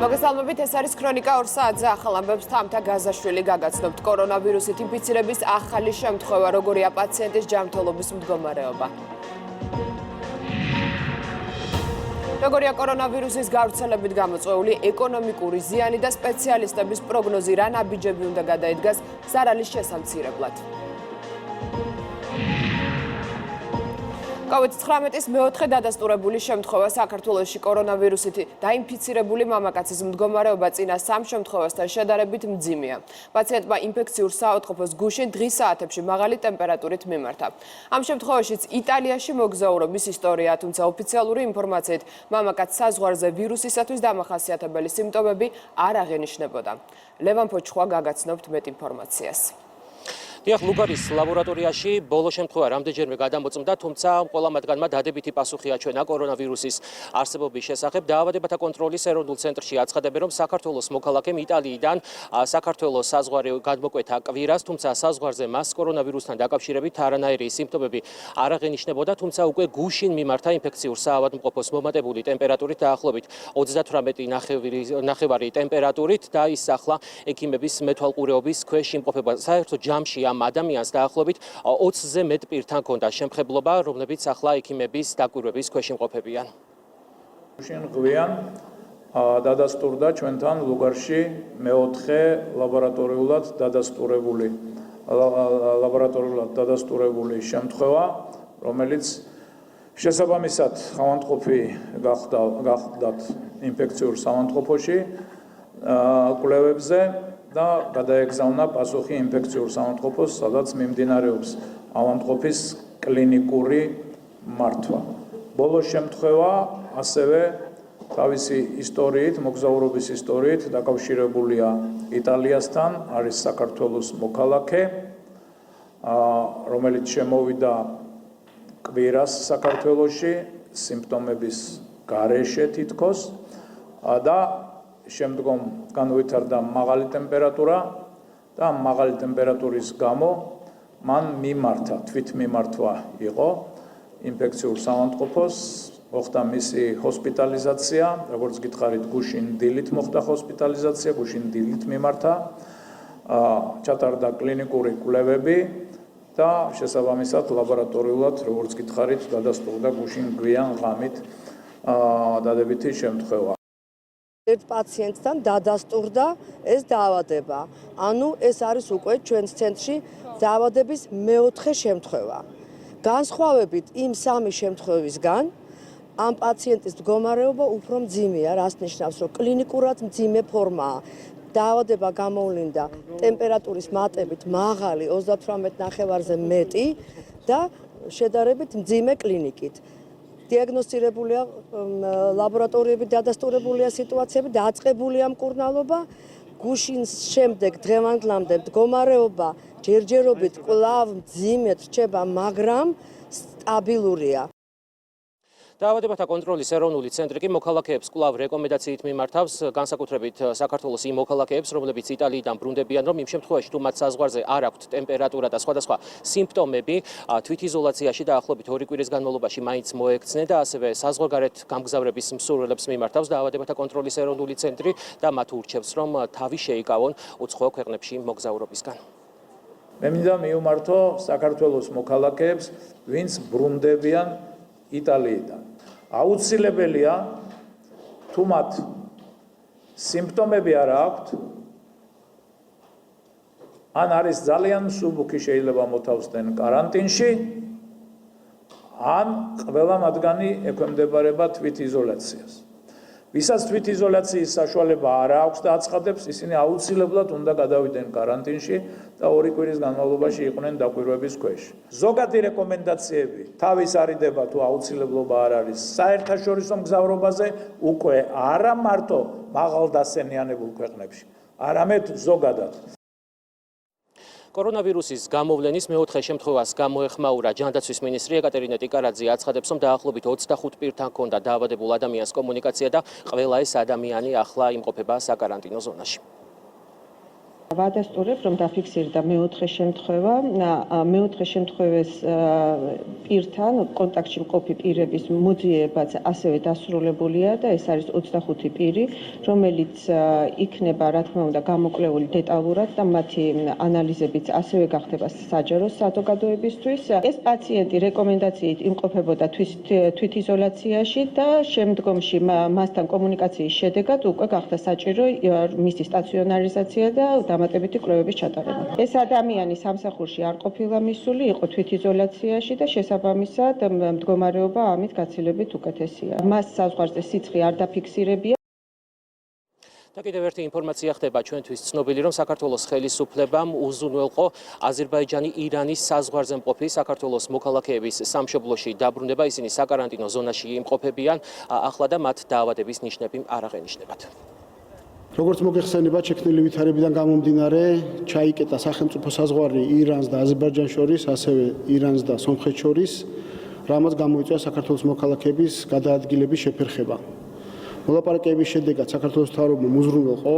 მოგესალმებით, ეს არის ქრონიკა 2 საათზე ახალ ამბებს თამთა გაზაშვილი გაგაცნობთ. კორონავირუსით ინფიცირების ახალი შემთხვევა, როგორია პაციენტის ჯანმრთელობის მდგომარეობა. როგორია კორონავირუსის გავრცელებით გამოწვეული ეკონომიკური ზიანი და სპეციალისტების პროგნოზი რა ნაბიჯები უნდა გადაედგას ზარალის შესამცირებლად. COVID-19-ის მეოთხე დადასტურებული შემთხვევა საქართველოში კორონავირუსით დაინფიცირებული მამაკაცის მდგომარეობა წინა 3 შემთხვევასთან შედარებით მძიმეა. პაციენტმა ინფექციურ საავადმყოფოს გუშინ დღის საათებში მაღალი ტემპერატურით მიმართა. ამ შემთხვევაშიც იტალიაში მოგზაურობის ისტორია, თუმცა ოფიციალური ინფორმაციით მამაკაც საზღვარზე ვირუსისათვის დამახასიათებელი სიმპტომები არ აღენიშნებოდა. ლევან ფოჩხვა გაგაცნობთ მეტ ინფორმაციას. დიახ, ლუგარის ლაბორატორიაში ბოლო შემთხვევა რამდენჯერმე გადამოწმდა, თუმცა ყველა მათგანმა დადებითი პასუხი აჩვენა კორონავირუსის არსებობის შესახებ. დაავადებათა კონტროლის ეროვნულ ცენტრში აცხადებენ, რომ საქართველოს მოქალაქემ იტალიიდან საქართველოს საზღვარი გადმოკვეთა კვირას, თუმცა საზღვარზე მას კორონავირუსთან დაკავშირებით არანაირი სიმპტომები არ აღენიშნებოდა, თუმცა უკვე გუშინ მიმართა ინფექციურ საავადმყოფოს მომატებული ტემპერატურით დაახლოებით 38.5 ტემპერატურით და ისახლა ექიმების მეთვალყურეობის ქვეშ იმყოფება. საერთოდ ჯამში ამ ადამიანს დაახლოებით 20-ზე მეტ პირთან ჰქონდა შემხებლობა, რომლებიც ახლა ექიმების დაკვირვების ქვეშ იმყოფებიან. გუშინ ღვიან დადასტურდა ჩვენთან ლუგარში მეოთხე ლაბორატორიულად დადასტურებული შემთხვევა, რომელიც შესაბამისად ავადმყოფი გახდათ ინფექციურ საავადმყოფოში კვლევებზე და გადაეგზავნა პასუხი ინფექციურ საავადმყოფოს, სადაც მიმდინარეობს ავადმყოფის კლინიკური მართვა. ბოლო შემთხვევა ასევე თავისი ისტორიით, მოგზაურობის ისტორიით დაკავშირებულია იტალიასთან, არის საქართველოს მოქალაქე, რომელიც შემოვიდა კვირას საქართველოში სიმპტომების გარეშე თითქოს და შემდგომ განვითარდა მაღალი ტემპერატურა და მაღალი ტემპერატურის გამო მან მიმართა, თვითმიმართვა იყო ინფექციურ საავადმყოფოს, მოხდა მისი ჰოსპიტალიზაცია, როგორც გითხარით, გუშინ დილით მოხდა ჰოსპიტალიზაცია, გუშინ დილით მიმართა, ჩატარდა კლინიკური კვლევები და შესაბამისად ლაბორატორიულად, როგორც გითხარით, დადასტურდა გუშინ გვიან ღამით დადებითი შემთხვევა. ერთ პაციენტთან დადასტურდა ეს დაავადება. ანუ ეს არის უკვე ჩვენს ცენტრში დაავადების მეოთხე შემთხვევა. განსხვავებით იმ 3 შემთხვევისგან, ამ პაციენტის მდგომარეობა უფრო მძიმეა, რაც ნიშნავს, რომ კლინიკურად მძიმე ფორმაა. დაავადება გამოვლინდა ტემპერატურის მატებით მაღალი 38.5-ზე მეტი და შედარებით მძიმე კლინიკით. დიაგნოსტირებულია ლაბორატორიებით დადასტურებულია სიტუაციები, დაწყებულია მკურნალობა, გუშინს შემდეგ დღევანდლამდე მდგომარეობა ჯერჯერობით კვლავ მძიმედ რჩება, მაგრამ სტაბილურია. დაავადებათა კონტროლის ეროვნული ცენტრი კი მოქალაქეებს კვლავ რეკომენდაციით მიმართავს, განსაკუთრებით საქართველოს იმ მოქალაქეებს, რომლებიც იტალიიდან ბრუნდებიან, რომ იმ შემთხვევაში თუ მათ საზღვარზე არ აქვთ ტემპერატურა და სხვადასხვა სიმპტომები, თვითიზოლაციაში დაახლოებით 2 კვირის განმავლობაში მაინც მოექცნენ და ასევე საზღვარგარეთ გამგზავრების მსურველებს მიმართავს დაავადებათა კონტროლის ეროვნული ცენტრი და მათ ურჩევს, რომ თავი შეიკავონ უცხოურ ქვეყნებში მოგზაურობისგან. მე მინდა მიუმართო საქართველოს მოქალაქეებს, ვინც ბრუნდებიან იტალიიდან. აუცილებელია თუ მათ სიმპტომები არ აქვთ, ან არის ძალიან მსუბუქი, შეიძლება მოთავსდნენ კარანტინში, ან ყველა მათგანი ექვემდებარება თვითიზოლაციას. ვისაც თვითიზოლაციის საშუალება არ აქვს და აცხადებს, ისინი აუცილებლად უნდა გადავიდნენ კარანტინში და 2 კვირის განმავლობაში იყვნენ დაკვირვების ქვეშ. ზოგადი რეკომენდაციები თავის არიდება თუ აუცილებლობა არ არის საერთაშორისო მგზავრობაზე, უკვე არა მარტო მაღალდასენიანებულ ქვეყნებში, არამედ ზოგადად. კორონავირუსის გამოვლენის მეოთხე შემთხვევას გამოეხმაურა ჯანდაცვის მინისტრი ეკატერინე ტიკარაძე აცხადებს, რომ დაახლოებით 25 პირთან ჰქონდა დაავადებულ ადამიანს კომუნიკაცია და ყველა ეს ადამიანი ახლა იმყოფება საკარანტინო ზონაში. ვადასტურებ, რომ დაფიქსირდა მეოთხე შემთხვევა, მეოთხე შემთხვევის პირთან კონტაქტში მყოფი პირების მოძიებაც ასევე დასრულებულია და ეს არის 25 პირი, რომელიც იქნება, რა თქმა უნდა, გამოკლეული დეტალურად და მათი ანალიზებიც ასევე გახდება საჯარო საზოგადოებისთვის. ეს პაციენტი რეკომენდაციით იმყოფებოდა თვითიზოლაციაში და შემდგომში მასთან კომუნიკაციის შედეგად უკვე გახდა საჭირო მისი სტაციონარიზაცია და დამატებითი კვლევების ჩატარება. ეს ადამიანი სამსახურში არ ყოფილა მისული, იყო თვითიზოლაციაში და შესაბამისად მდგომარეობა ამით გაცილებით უკეთესია. მას საზღვარზე სიცხე არ დაფიქსირებია. და კიდევ ერთი ინფორმაცია ხდება ჩვენთვის ცნობილი, რომ საქართველოს ხელისუფლებამ უზრუნველყო აზერბაიჯანი-ირანის საზღვარზე მყოფი საქართველოს მოქალაქეების სამშობლოში დაბრუნება. ისინი საკარანტინო ზონაში იმყოფებიან, ახლა და მათ დაავადების ნიშნები არ აღენიშნებათ. როგორც მოგეხსენებათ, შექმნილი ვითარებიდან გამომდინარე, ჩაიკეტა სახელმწიფო საზღვარი ირანს და აზერბაიჯანს შორის, ასევე ირანს და სომხეთს შორის, რამაც გამოიწვია საქართველოს მოქალაქეების გადაადგილების შეფერხება. მოლაპარაკებების შედეგად საქართველოს მთავრობამ უზრუნველყო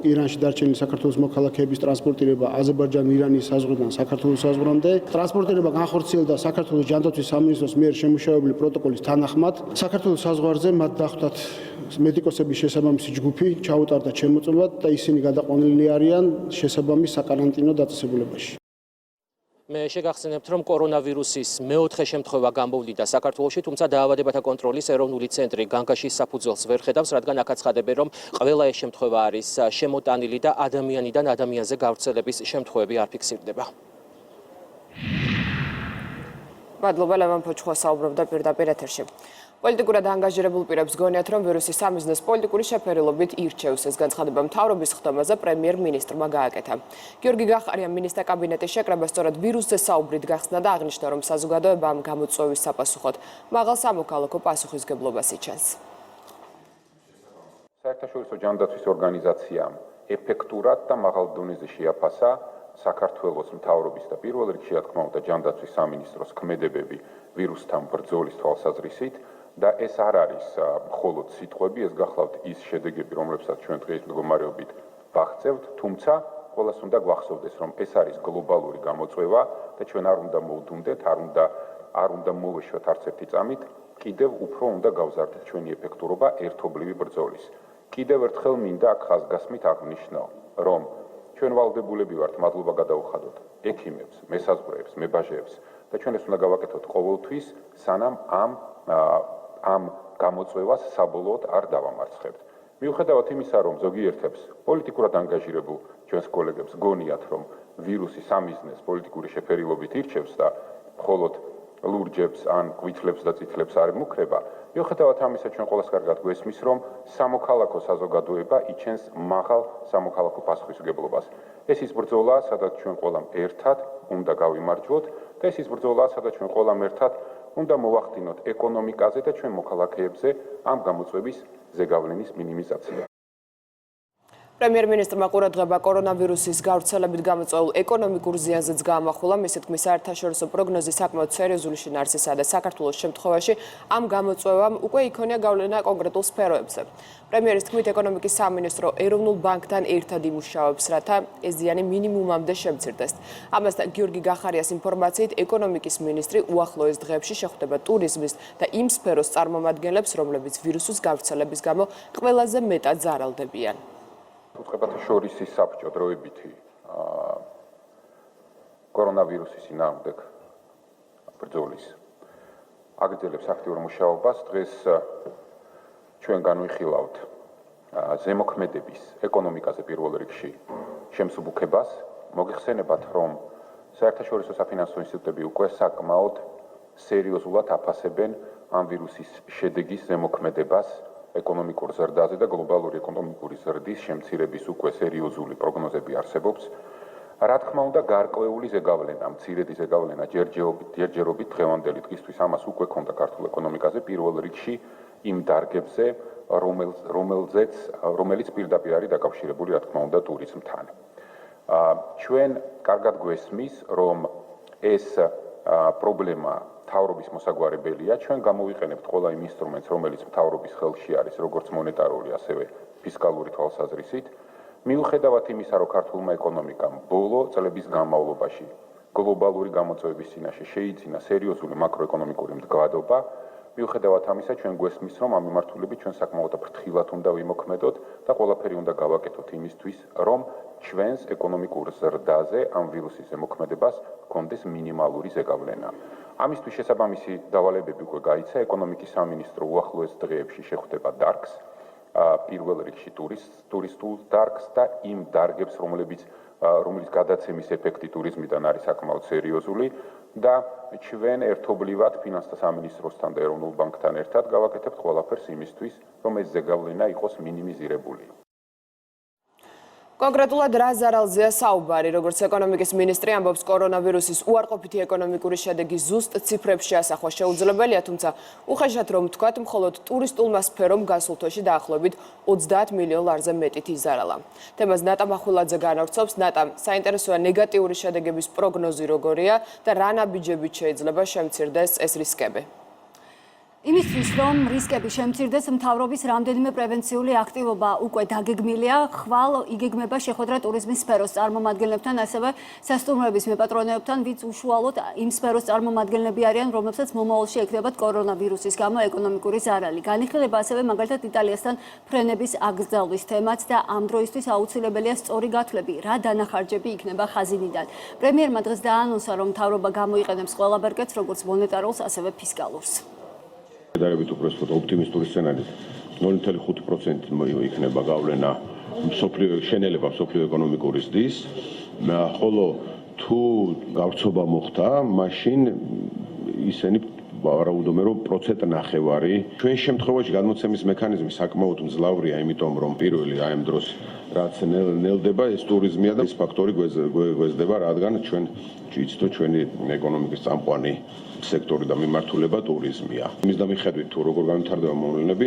ირანში დარჩენილი საქართველოს მოქალაქეების ტრანსპორტირება აზერბაიჯან-ირანის საზღვრიდან საქართველოს საზღვრამდე. ტრანსპორტირება განხორციელდა საქართველოს ჯანდაცვის სამინისტროს მიერ შემუშავებული პროტოკოლის თანახმად. საქართველოს საზღვარზე მათ დახვდათ მედიკოსების შესაბამისი ჯგუფი, ჩაუტარდათ შემოწმება და ისინი გადაყვანილნი არიან შესაბამის საკარანტინო დაწესებულებაში. მე შეგახსენებთ, რომ კორონავირუსის მეოთხე შემთხვევა გამოვლინდა საქართველოში, თუმცა დაავადებათა კონტროლის ეროვნული ცენტრი განგაშის საფუძველს ვერ ხედავს, რადგან აქ აცხადებენ, რომ ყველა ეს შემთხვევა არის შემოტანილი და ადამიანიდან ადამიანზე გავრცელების შემთხვევები არ ფიქსირდება. მადლობა ლევან ფოჩხვა საუბრობდა პირდაპირ ეთერში. პოლიტიკურად ანგაჟირებულ პირებს გონიათ, რომ ვირუსის სამიზნეს პოლიტიკური შეფერილობით ირჩევს. ეს განცხადება მთავრობის ხდომაზე პრემიერ-მინისტრმა გააკეთა. გიორგი გახარიამ მინისტრთა კაბინეტის შეკრება სწორედ ვირუსზე საუბრით გახსნა და აღნიშნა, რომ საზოგადოება ამ გამოწვევის საპასუხოდ მაღალ სამოქალაქო პასუხისმგებლობას იჩენს. საერთაშორისო ჯანდაცვის ორგანიზაციამ ეფექტურად და მაღალ დონეზე შეაფასა საქართველოს მთავრობის და პირველ რიგში, რა თქმა უნდა, ჯანდაცვის სამინისტროს ქმედებები ვირუსთან ბრძოლის თვალსაზრისით. და ეს არ არის მხოლოდ სიტყვები, ეს გახლავთ ის შედეგები, რომლებსაც ჩვენ დღეს მდგომარეობით ვაღწევთ, თუმცა ყველას უნდა გვახსოვდეს, რომ ეს არის გლობალური გამოწვევა და ჩვენ არ უნდა მოვდუნდეთ, არ უნდა მოვეშვათ არც ერთი წამით, კიდევ უფრო უნდა გავზარდეთ ჩვენი ეფექტურობა ერთობლივი ბრძოლის. კიდევ ერთხელ მინდა აქ ხაზგასმით აღნიშნო, რომ ჩვენ ვალდებულები ვართ მადლობა გადაუხადოთ ექიმებს, მესაზღვრეებს, მებაჟეებს და ჩვენ ეს უნდა გავაკეთოთ ყოველთვის, სანამ ამ გამოწვევას საბოლოოდ არ დავამარცხებთ. მიუხედავად იმისა, რომ ზოგიერთებს პოლიტიკურად ანგაჟირებულ ჩვენს კოლეგებს გონიათ, რომ ვირუსი სამიზნეს პოლიტიკური შეფერილობით ირჩევს და მხოლოდ ლურჯებს ან გვითლებს და წითლებს არ ემუქრება, მიუხედავად ამისა, ჩვენ ყველას კარგად გვესმის, რომ სამოქალაქო საზოგადოება იჩენს მაღალ სამოქალაქო პასუხისმგებლობას. ეს ის ბრძოლაა, სადაც ჩვენ ყველამ ერთად უნდა გავიმარჯვოთ და ეს ის ბრძოლაა, სადაც ჩვენ ყველამ ერთად უნდა მოვახდინოთ ეკონომიკაზე და ჩვენ მოქალაქეებზე ამ გამოწვევის ზეგავლენის მინიმიზაცია. პრემიერ-მინისტრმა ყურადღება კორონავირუსის გავრცელებით გამოწვეულ ეკონომიკურ ზიანზეც გაამახვილა. მისი თქმით, საერთაშორისო პროგნოზი საკმაოდ სერიოზული შინაარსისა და საქართველოს შემთხვევაში ამ გამოწვევამ უკვე იქონია გავლენა კონკრეტულ სფეროებზე. პრემიერის თქმით, ეკონომიკის სამინისტრო ეროვნულ ბანკთან ერთად იმუშავებს, რათა ეს ზიანი მინიმუმამდე შემცირდეს. ამასთან გიორგი გახარიას ინფორმაციით, ეკონომიკის მინისტრი უახლოეს დღეებში შეხვდება ტურიზმის და იმ სფეროს წარმომადგენლებს, რომლებიც ვირუსის გავრცელების გამო ყველაზე მეტად ზარალდებიან. უწყებათა შორისი საბჭო დროებითი კორონავირუსის წინააღმდეგ ბრძოლის აგრძელებს აქტიურ მუშაობას. დღეს ჩვენ განვიხილავთ ზემოქმედების ეკონომიკაზე პირველ რიგში შემსუბუქებას. მოგეხსენებათ, რომ საერთაშორისო საფინანსო ინსტიტუტები უკვე საკმაოდ სერიოზულად აფასებენ ამ ვირუსის შედეგის ზემოქმედებას ეკონომიკურ ზრდაზე და გლობალური ეკონომიკური ზრდის შემცირების უკვე სერიოზული პროგნოზები არსებობს. რა თქმა უნდა, გარკვეული ზეგავლენა, მცირედი ზეგავლენა ჯერჯერობით დღევანდელი დღისთვის ამას უკვე ქონდა ქართულ ეკონომიკაზე პირველ რიგში იმ დარგებზე, რომელიც პირდაპირ არის დაკავშირებული, რა თქმა უნდა, ტურიზმთან. ჩვენ კარგად გვესმის, რომ ეს პრობლემა მთავრობის მოსაგვარებელია. ჩვენ გამოვიყენებთ ყველა იმ ინსტრუმენტს, რომელიც მთავრობის ხელში არის, როგორც მონეტარული, ასევე ფისკალური თვალსაზრისით მიუხედავად იმისა, რომ ქართულმა ეკონომიკამ ბოლო წლების განმავლობაში გლობალური გამოწვევების წინაშე შეიძინა სერიოზული მაკროეკონომიკური მდგრადობა, მიუხედავად ამისა, ჩვენ გვესმის, რომ ამ მიმართულებით ჩვენ საკმაოდ ფრთხილად უნდა ვიმოქმედოთ და ყველაფერი უნდა გავაკეთოთ იმისთვის, რომ ჩვენს ეკონომიკურ ზრდაზე ამ ვირუსის ზემოქმედებას ჰქონდეს მინიმალური ზეგავლენა. ამისთვის შესაბამისი დავალებები უკვე გაიცა, ეკონომიკის სამინისტრო უახლოეს დღეებში შეხვდება დარგს, პირველ რიგში ტურისტულ დარგს და იმ დარგებს, რომელიც გადაცემის ეფექტი ტურიზმიდან არის საკმაოდ სერიოზული და ჩვენ ერთობლივად ფინანსთა სამინისტროსთან და ეროვნულ ბანკთან ერთად გავაკეთებთ ყველაფერს იმისთვის, რომ ეს ზეგავლენა იყოს მინიმიზირებული. კონკრეტულად რა ზარალზეა საუბარი, როგორც ეკონომიკის მინისტრი ამბობს, კორონავირუსის უარყოფითი ეკონომიკური შედეგი ზუსტ ციფრებში შეასახვა შეუძლებელია, თუმცა უხეშად რომ ვთქვათ, მხოლოდ ტურისტულმა სფერომ გასულ თვეში დაახლოებით 30 მილიონ ლარზე მეტით იზარალა. თემას ნატა მახვილაძე განავრცობს. ნატა, საინტერესოა ნეგატიური შედეგების პროგნოზი როგორია და რა ნაბიჯებით შეიძლება შემცირდეს ეს რისკები. იმისთვის, რომ რისკები შემცირდეს, მთავრობის რამდენიმე პრევენციული აქტივობა უკვე დაგეგმილია, ხვალ იგეგმება შეხვედრა ტურიზმის სფეროს წარმომადგენლებთან, ასევე სასტუმროების მეპატრონეებთან, ვინც უშუალოდ იმ სფეროს წარმომადგენლები არიან, რომლებსაც მომავალში ექნებათ კორონავირუსის გამო ეკონომიკური ზარალი. განიხილება ასევე მაგალითად იტალიასთან ფრენების აკრძალვის თემაც და ამ დროისთვის აუცილებელია სწორი გათვლები, რა დანახარჯები იქნება ხაზინიდან. პრემიერმა დღეს დაანონსა, რომ მთავრობა გამოიყენებს ყველა ბერკეტს, როგორც მონეტარულს, ასევე ფისკალურს. შედარებით უпроსტოდ ოპტიმისტური სცენარით 0.5% იქნება გავლენა შენელება მსოფლიო ეკონომიკური ზრდის, ხოლო თუ გავრცობა მოხდა, მაშინ ისინი ვარაუდობენ, რომ 1.5% ჩვენ შემთხვევაში გადმოცემის მექანიზმი საკმაოდ მძლავრია, იმიტომ რომ პირველი აი ამ დროს რაც ნელდება ეს ტურიზმია და ეს ფაქტორი გვეზდება, რადგან ჩვენ იცით, ჩვენი ეკონომიკის წამყვანი სექტორი და მიმართულება ტურიზმია. იმის დამიხედვით თუ როგორ განვითარდება მოვლენები,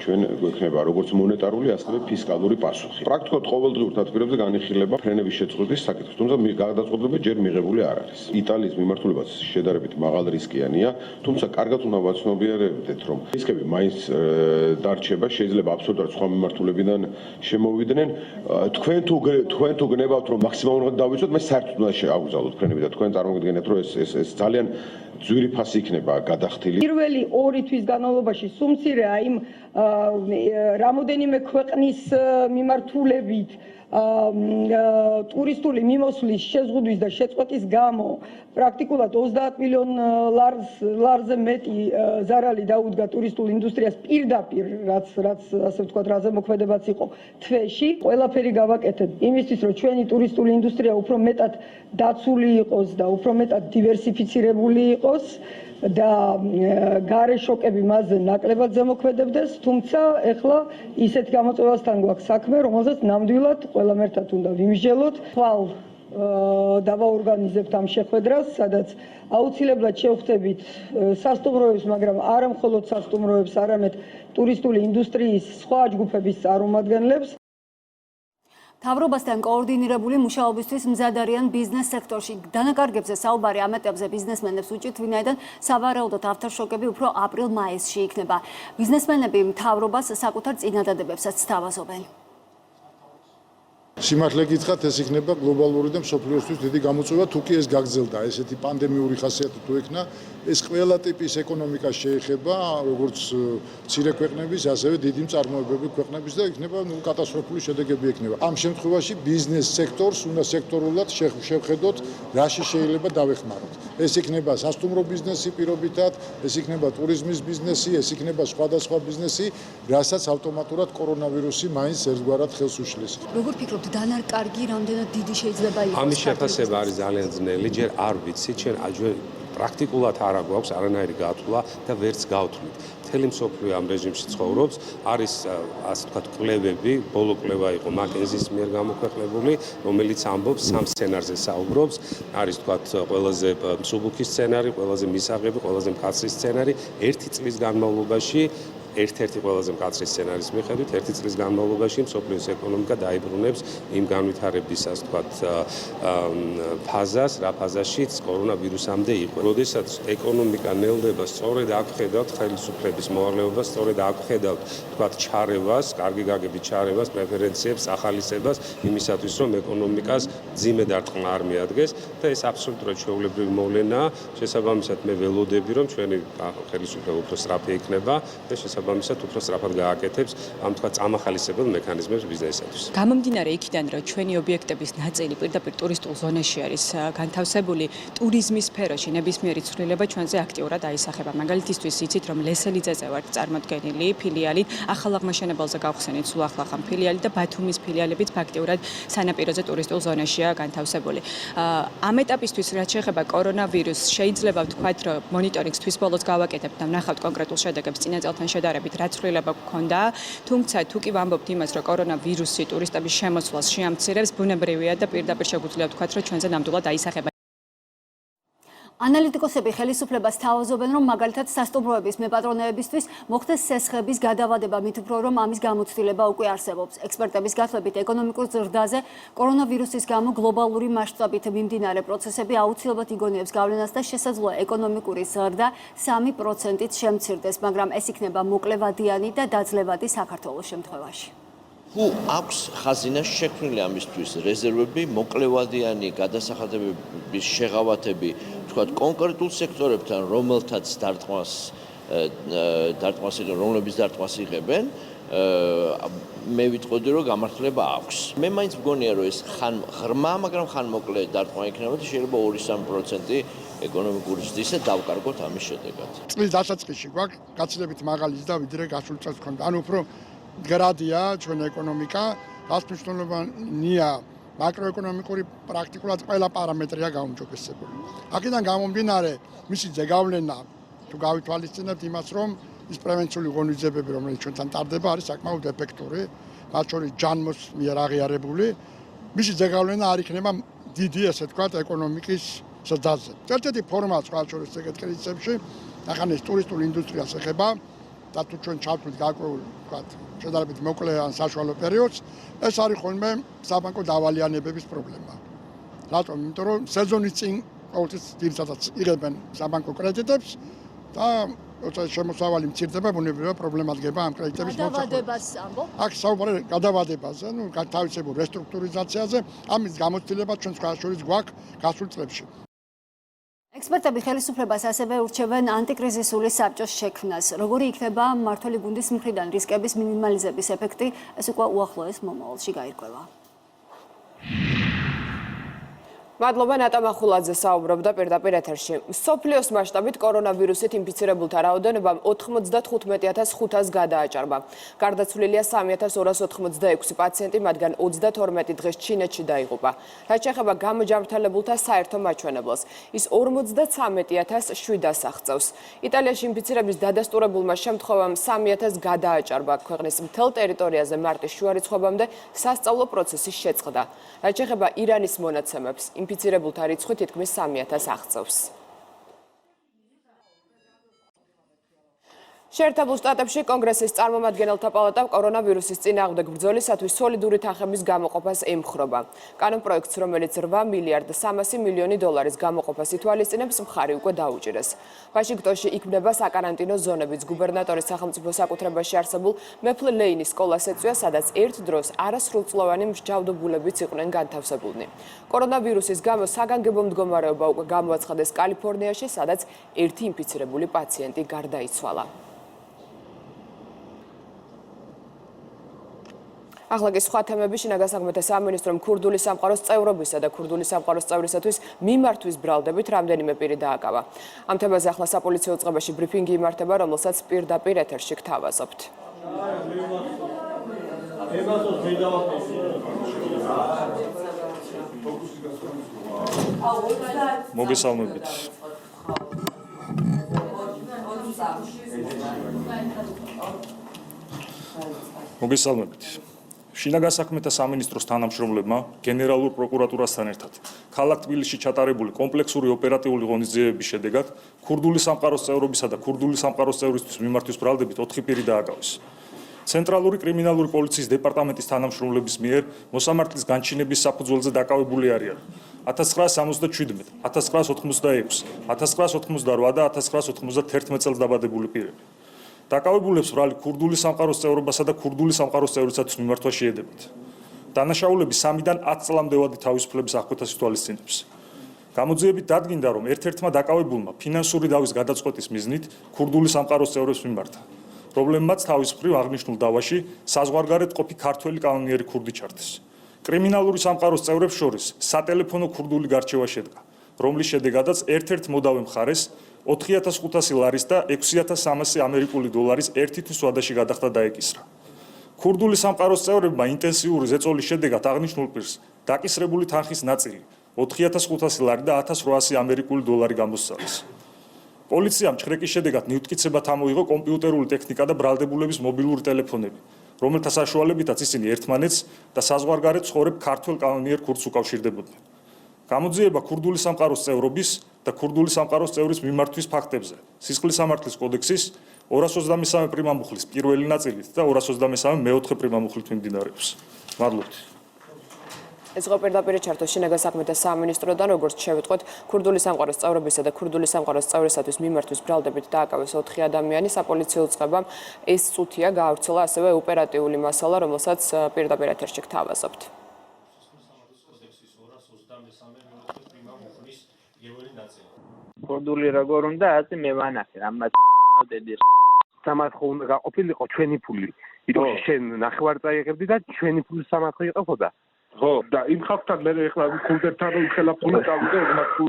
ჩვენ გვექნება როგორც მონეტარული, ასევე ფისკალური პასუხი. პრაქტიკულად ყოველდღიურ თათბირებზე განიხილება ფრენების შეწყვეტის საკითხი, თუმცა გადაწყვეტილება ჯერ მიღებული არ არის. იტალიის მიმართულებაც შედარებით მაღალ რისკიანია, თუმცა კარგად უნდა ვაცნობიერებდეთ, რომ რისკები მაინც დარჩება, შეიძლება აბსოლუტურად სხვა მიმართულებიდან შემოვიდნენ. თქვენ თუ გნებავთ, რომ მაქსიმალურად დავიცვათ, მე საერთოდ უნდა შეაგრძელოთ ფრენები და თქვენ წარმოგიდგენთ, რომ ეს ძალიან ძვირი ფასი იქნება გადახდილი. პირველი 2 თვის განმავლობაში სუმცირეა იმ რამოდენიმე ქვეყნის მიმართულებით ტურისტული მიმოსვლის შეზღუდვის და შეწყვეტის გამო პრაქტიკულად 30 მილიონ ლარზე მეტი ზარალი დაუდგა ტურისტულ ინდუსტრიას პირდაპირ, რაც ასე ვთქვათ, რაზე მოქმედებაც იყო თვეში. ყველაფერი გავაკეთეთ იმისთვის, რომ ჩვენი ტურისტული ინდუსტრია უფრო მეტად დაცული იყოს და უფრო მეტად დივერსიფიცირებული იყოს და გარე შოკები მასზე ნაკლებად ზემოქმედებდეს, თუმცა ეხლა ისეთ გამოწვევასთან გვაქვს საქმე, რომელზეც ნამდვილად ყველამ ერთად უნდა ვიმსჯელოთ. ხვალ დავაორგანიზებთ ამ შეხვედრას, სადაც აუცილებლად შევხვდებით სასტუმროებს, მაგრამ არა მხოლოდ სასტუმროებს, არამედ ტურისტული ინდუსტრიის სხვა ჯგუფების წარმომადგენლებს. მთავრობასთან კოორდინირებული მუშაობისთვის მზად არიან ბიზნეს სექტორში. დანაკარგებზე საუბარი ამეტებზე ბიზნესმენებს უჭირთ, ვინაიდან სავარაუდოდ ავტორშოკები უფრო აპრილ-მაისში იქნება. ბიზნესმენები მთავრობას საკუთარ წინადადებებსაც სთავაზობენ. სიმართლე გითხრათ, ეს იქნება გლობალური და მსოფლიოსთვის დიდი გამოწვევა, თუ კი ეს გაგრძელდა, ესეთი პანდემიური ხასიათი თუ ექნა, ეს ყველა ტიპის ეკონომიკას შეეხება, როგორც მცირე ქვეყნების, ასევე დიდი მწარმოებები ქვეყნების და იქნება კატასტროფული შედეგები ექნება. ამ შემთხვევაში ბიზნეს სექტორს უნდა სექტორულად შევხედოთ, რაში შეიძლება დავეხმაროთ. ეს იქნება სასტუმრო ბიზნესი პირობითად, ეს იქნება ტურიზმის ბიზნესი, ეს იქნება სხვადასხვა ბიზნესი, რასაც ავტომატურად კორონავირუსი მაინც ერთგვარად ხელს უშლის. როგორ ფიქრობთ, დანაკარგი რამდენად დიდი შეიძლება იყოს? ამის შეფასება არის ძალიან ძნელი, ჯერ არ ვიცი, ჩვენ პრაქტიკულად არ აქვს არანაირი გათვლა და ვერც გავთვლით. მთელი მსოფლიო ამ რეჟიმში ცხოვრობს, არის ასე ვთქვათ კვლევები, ბოლო კვლევა იყო მაკენზის მიერ გამოქვეყნებული, რომელიც ამბობს სამ სცენარზე საუბრობს, არის ვთქვათ ყველაზე მსუბუქი სცენარი, ყველაზე მისაღები, ყველაზე მკაცრი სცენარი, 1 წლის განმავლობაში ერთ-ერთი ყველაზე მკაცრი სცენარის მიხედვით ერთი წლის განმავლობაში მსოფლიოს ეკონომიკა დაიბრუნებს იმ განვითარების, ასე ვთქვათ, ფაზას, რა ფაზაშიც კორონავირუსამდე იყო. როდესაც ეკონომიკა ნელდება, სწორედ აქ ხედავთ ხელისუფლების მოვალეობას, სწორედ აქ ხედავთ, ვთქვათ, ჩარევას, კარგი გაგებით ჩარევას, პრეფერენციებს, ახალისებას იმისათვის, რომ ეკონომიკას ძიმე დარტყმა არ მიადგეს და ეს აბსოლუტურად ჩვეულებრივი მოვლენაა. შესაბამისად მე ველოდები, რომ ჩვენი ხელისუფლება უფრო სწრაფი იქნება და შესაბამისად უფრო სწრაფად გააკეთებს ამ თქვა წამახალისებელ მექანიზმებს ბიზნესისთვის. გამომდინარე იქიდან, რომ ჩვენი ობიექტების ნაწილი პირდაპირ ტურისტულ ზონაში არის განთავსებული, ტურიზმის სფეროში ნებისმიერი ცვლილება ჩვენზე აქტიურად აისახება. მაგალითისთვის იცით, რომ ლესელიძეზე ვართ წარმოდგენილი ფილიალით, ახალაღმაშენებელზე გავხსენით სულ ახლახან ფილიალი და ბათუმის ფილიალებიც ფაქტიურად სანაპიროზე ტურისტულ ზონაშია განთავსებული. ამ ეტაპისთვის რაც შეეხება კორონავირუსს, შეიძლება ვთქვათ, რომ მონიტორინგს თვის ბოლოს გავაკეთებთ და ვნახავთ კონკრეტულ შედეგებს წინა წელთან შედარებით, რა ცვლილება გქონდა. თუმცა თუ კი ვამბობთ იმას, რომ კორონავირუსი ტურისტების შემოსვლას შეამცირებს, ბუნებრივია და პირდაპირ შეგვიძლია ვთქვათ, რომ ჩვენზე ნამდვილად აისახება. ანალიტიკოსები ხელისუფლებას თავაზობენ, რომ მაგალითად სასტუმროების მეპატრონეებისთვის მოხდეს სესხების გადავადება, მით უფრო რომ ამის გამოცდილება უკვე არსებობს. ექსპერტების გათვლებით, ეკონომიკურ ზრდაზე კორონავირუსის გამო გლობალური მასშტაბით მიმდინარე პროცესები აუცილებლად იგონიებს გავლენას და შესაძლოა ეკონომიკური ზრდა 3%-ით შემცირდეს, მაგრამ ეს იქნება მოკლევადიანი და დაძლევადი საქართველოს შემთხვევაში. თუ აქვს ხაზინაში შექმნილი ამისთვის რეზერვები, მოკლევადიანი გადასახადებების შეღავათები, თქვათ, კონკრეტულ სექტორებთან, რომელთაც რომლების დარტყმას იღებენ, მე ვიტყოდი, რომ გამართლება აქვს. მე მაინც მგონია, რომ ეს ხან ღრმა, მაგრამ ხან მოკლე დარტყმა იქნება და შეიძლება 2-3% ეკონომიკური ზრდისა დავკარგოთ ამის შედეგად. წლის დასაწყისში გვაქვს გაცილებით მაღალი ზრდა, ვიდრე გასულ წელს ჰქონდა. ანუ უფრო მდგრადია ჩვენ ეკონომიკა, რაც მნიშვნელოვანია მაკროეკონომიკური პრაქტიკულად ყველა პარამეტრია გაუმჯობესებული. აქედან გამომდინარე, მისი ზეგავლენა თუ გავითვალისწინებთ იმას, რომ ის პრევენციული ღონისძიებები, რომელიც ჩვენთან ტარდება, არის საკმაოდ ეფექტური, მათ შორის ჯანმოს მიერ აღიარებული. მისი ზეგავლენა არ იქნება დიდი, ესე ვთქვათ, ეკონომიკის ზრდაზე. ერთ-ერთი ფორმა სხვა შორის ეგეთ კრიზისებში, ახლა ეს ტურისტული ინდუსტრიას ეხება და თუ ჩვენ ჩავთვლით გარკვეულ, ვთქვათ, შედარებით მოკლე ან საშუალო პერიოდს, ეს არის ხოლმე საბანკო დავალიანებების პრობლემა. რატომ? იმიტომ რომ სეზონის წინ ყოველთვის ძირითადად იღებენ საბანკო კრედიტებს და როცა შემოსავალი მცირდება, ბუნებრივია პრობლემა დგება ამ კრედიტების მოსახელად. გადავადებას ამბობ? აქ საუბარი გადავადებაზე, თავისებურ რესტრუქტურიზაციაზე, ამის გამოცდილება ჩვენ სხვა შორის გვაქვს გასულ წლებში. ექსპერტები ხელისუფლებას ასევე ურჩევენ ანტიკრიზისული საბჭოს შექმნას. როგორი იქნება მმართველი გუნდის მხრიდან რისკების მინიმალიზების ეფექტი, ეს უკვე უახლოეს მომავალში გაირკვევა. მადლობა ნატა მახულაძე საუბრობდა პირდაპირ ეთერში. მსოფლიოს მასშტაბით კორონავირუსით ინფიცირებულთა რაოდენობამ 95,500 გადააჭარბა. გარდაცვლილია 3,286 პაციენტი, მათგან 32 დღეს ჩინეთში დაიღუპა. რაც შეეხება გამოჯანმრთელებულთა საერთო მაჩვენებლს, ის 53,700 აღწევს. იტალიაში ინფიცირების დადასტურებულმა შემთხვევამ 3,000 გადააჭარბა. ქვეყნის მთელ ტერიტორიაზე მარტის შუარიცხვებამდე სასწავლო პროცესი შეწყდა. რაც შეეხება ირანის მონაცემებს, ინფიცირებულთა რიცხვი თითქმის 3,000 აღწევს. შეერთებულ შტატებში კონგრესის წარმომადგენელთა პალატამ კორონავირუსის წინააღმდეგ ბრძოლისათვის სოლიდური თანხების გამოყოფას ემხრობა. კანონპროექტს, რომელიც 8 მილიარდ 300 მილიონი დოლარის გამოყოფას ითვალისწინებს, მხარი უკვე დაუჭირეს. ვაშინგტონში იქმნება საკარანტინო ზონებიც. გუბერნატორის სახელმწიფო საკუთრებაში არსებულ მეფლ ლეინის სკოლას ეწვია, სადაც ერთ დროს არასრულწლოვანი მსჯავრდებულებიც იყვნენ განთავსებულნი. კორონავირუსის გამო საგანგებო მდგომარეობა უკვე გამოაცხადეს კალიფორნიაში, სადაც ერთი ინფიცირებული პაციენტი გარდაიცვალა. ახლა კი სხვა თემები. შინაგან საქმეთა სამინისტრომ ქურდული სამყაროს წევრობისა და ქურდული სამყაროს წევრისათვის მიმართვის ბრალდებით რამდენიმე პირი დააკავა. ამ თემაზე ახლა საპოლიციო უწყებაში ბრიფინგი იმართება, რომელსაც პირდაპირ ეთერში გთავაზობთ. მოგესალმებით. მოგესალმებით. შინაგან საქმეთა სამინისტროს თანამშრომლებმა გენერალურ პროკურატურასთან ერთად ქალაქ თბილისში ჩატარებული კომპლექსური ოპერატიული ღონისძიებების შედეგად ქურდული სამყაროს წევრობისა და ქურდული სამყაროს წევრისთვის მიმართვის ბრალდებით 4 პირი დააკავეს. ცენტრალური კრიმინალური პოლიციის დეპარტამენტის თანამშრომლების მიერ მოსამართლის განჩინების საფუძველზე დაკავებული არიან 1977, 1986, 1988 და 1991 წელს დაბადებული პირები. დაკავებულებს ბრალი ქურდული სამყაროს წევრობასა და ქურდული სამყაროს წევრებისათვის მიმართვა შეედებათ. დანაშაულები 3-დან 10 წლამდე ვადი თავისუფლების აღკვეთას ითვალისწინებს. გამოძიებით დადგინდა, რომ ერთ-ერთმა დაკავებულმა ფინანსური დავის გადაწყვეტის მიზნით ქურდული სამყაროს წევრებს მიმართა, რომლებმაც თავის მხრივ აღნიშნულ დავაში საზღვარგარეთ ყოფი ქართველი კანონიერი ქურდი ჩართეს. კრიმინალური სამყაროს წევრებს შორის სატელეფონო ქურდული გარჩევა შედგა, რომლის შედეგადაც ერთ-ერთ მოდავე მხარეს 4500 ლარის და 6300 ამერიკული დოლარის ერთი თვის ვადაში გადახდა დაეკისრა. ქურდული სამყაროს წევრებმა ინტენსიური ზეწოლის შედეგად აღნიშნულ პირს დაკისრებული თანხის ნაწილი 4500 ლარი და 1800 ამერიკული დოლარი გამოსცალეს. პოლიციამ ჩხრეკის შედეგად მიუთკიცებად ამოიღო კომპიუტერული ტექნიკა და ბრალდებულების მობილური ტელეფონები, რომელთა საშუალებითაც ისინი ერთმანეთს და საზღვარგარეთ ცხოვრებ ქართველ კანონიერ ქურდს უკავშირდებოდნენ. გამოძიება ქურდული სამყაროს წევრობის და ქურდული სამყაროს წევრის მიმართვის ფაქტებზე სისხლის სამართლის კოდექსის 223 პრიმამუხლის პირველი ნაწილით და 223 მეოთხე პრიმამუხლით მიმდინარეობს. მადლობთ. ეს იყო პირდაპირ ჩართო შინაგან საქმეთა სამინისტროდან, როგორც შევიტყვეთ, ქურდული სამყაროს წევრებისა და ქურდული სამყაროს წევრისათვის მიმართვის ბრალდებით დააკავეს 4 ადამიანი. საპოლიციო უწყებამ ეს წუთია გაავრცელა ასევე ოპერატიული მასალა, რომელსაც პირდაპირ ეთერში გთავაზობთ. ქურდული როგორ უნდა ასე მე ვანახე ამას დედი სამარხო უნდა გაყოფილიყო ჩვენი ფული იმიტომ შენ ნახევარწაიღებდი და ჩვენი ფული სამარხო იყოფოდა ხო და იმ ხალხთან მე ეხლა ქურდებთან რომ ხელა ფული წავიდე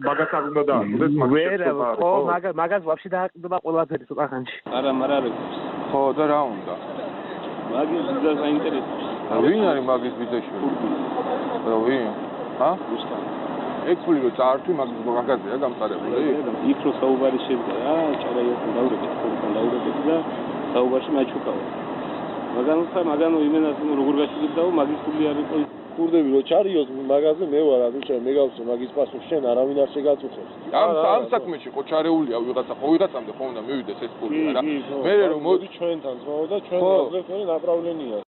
მაგას არ უნდა დააკვირდეს მაგას ხო მაგას ვაფშე დააკვირდება ყველაფერი ცოტა ხანში არა ხო და რა უნდა მაგის ვიზა საინტერესოა ვინ არის მაგის ვიზაშვილი რა ვინ ეგ ფული რო წაართვი მაგაზია გამწარებული იქ რო საუბარი შედგა რა ჭარაიასთან დავრებით ხორთან დავრებით და საუბარში მაჩუკავა მაგანო იმენას როგორ გაჩვიდაო მაგის ფული არ იყო ქურდები რო ჩარიოს მაგაზე მე ვარ ადუშე მე გავსო მაგის პასუხს შენ არავინ არ შეგაწუხებს ამ საქმეში ხო ჩარეულია ვიღაცა ხო ვიღაცამდე ხო უნდა მივიდეს ეს ფული რა მე რომ მოდი ჩვენთან ხო და ჩვენ გაზრდელი ნაპრავლენია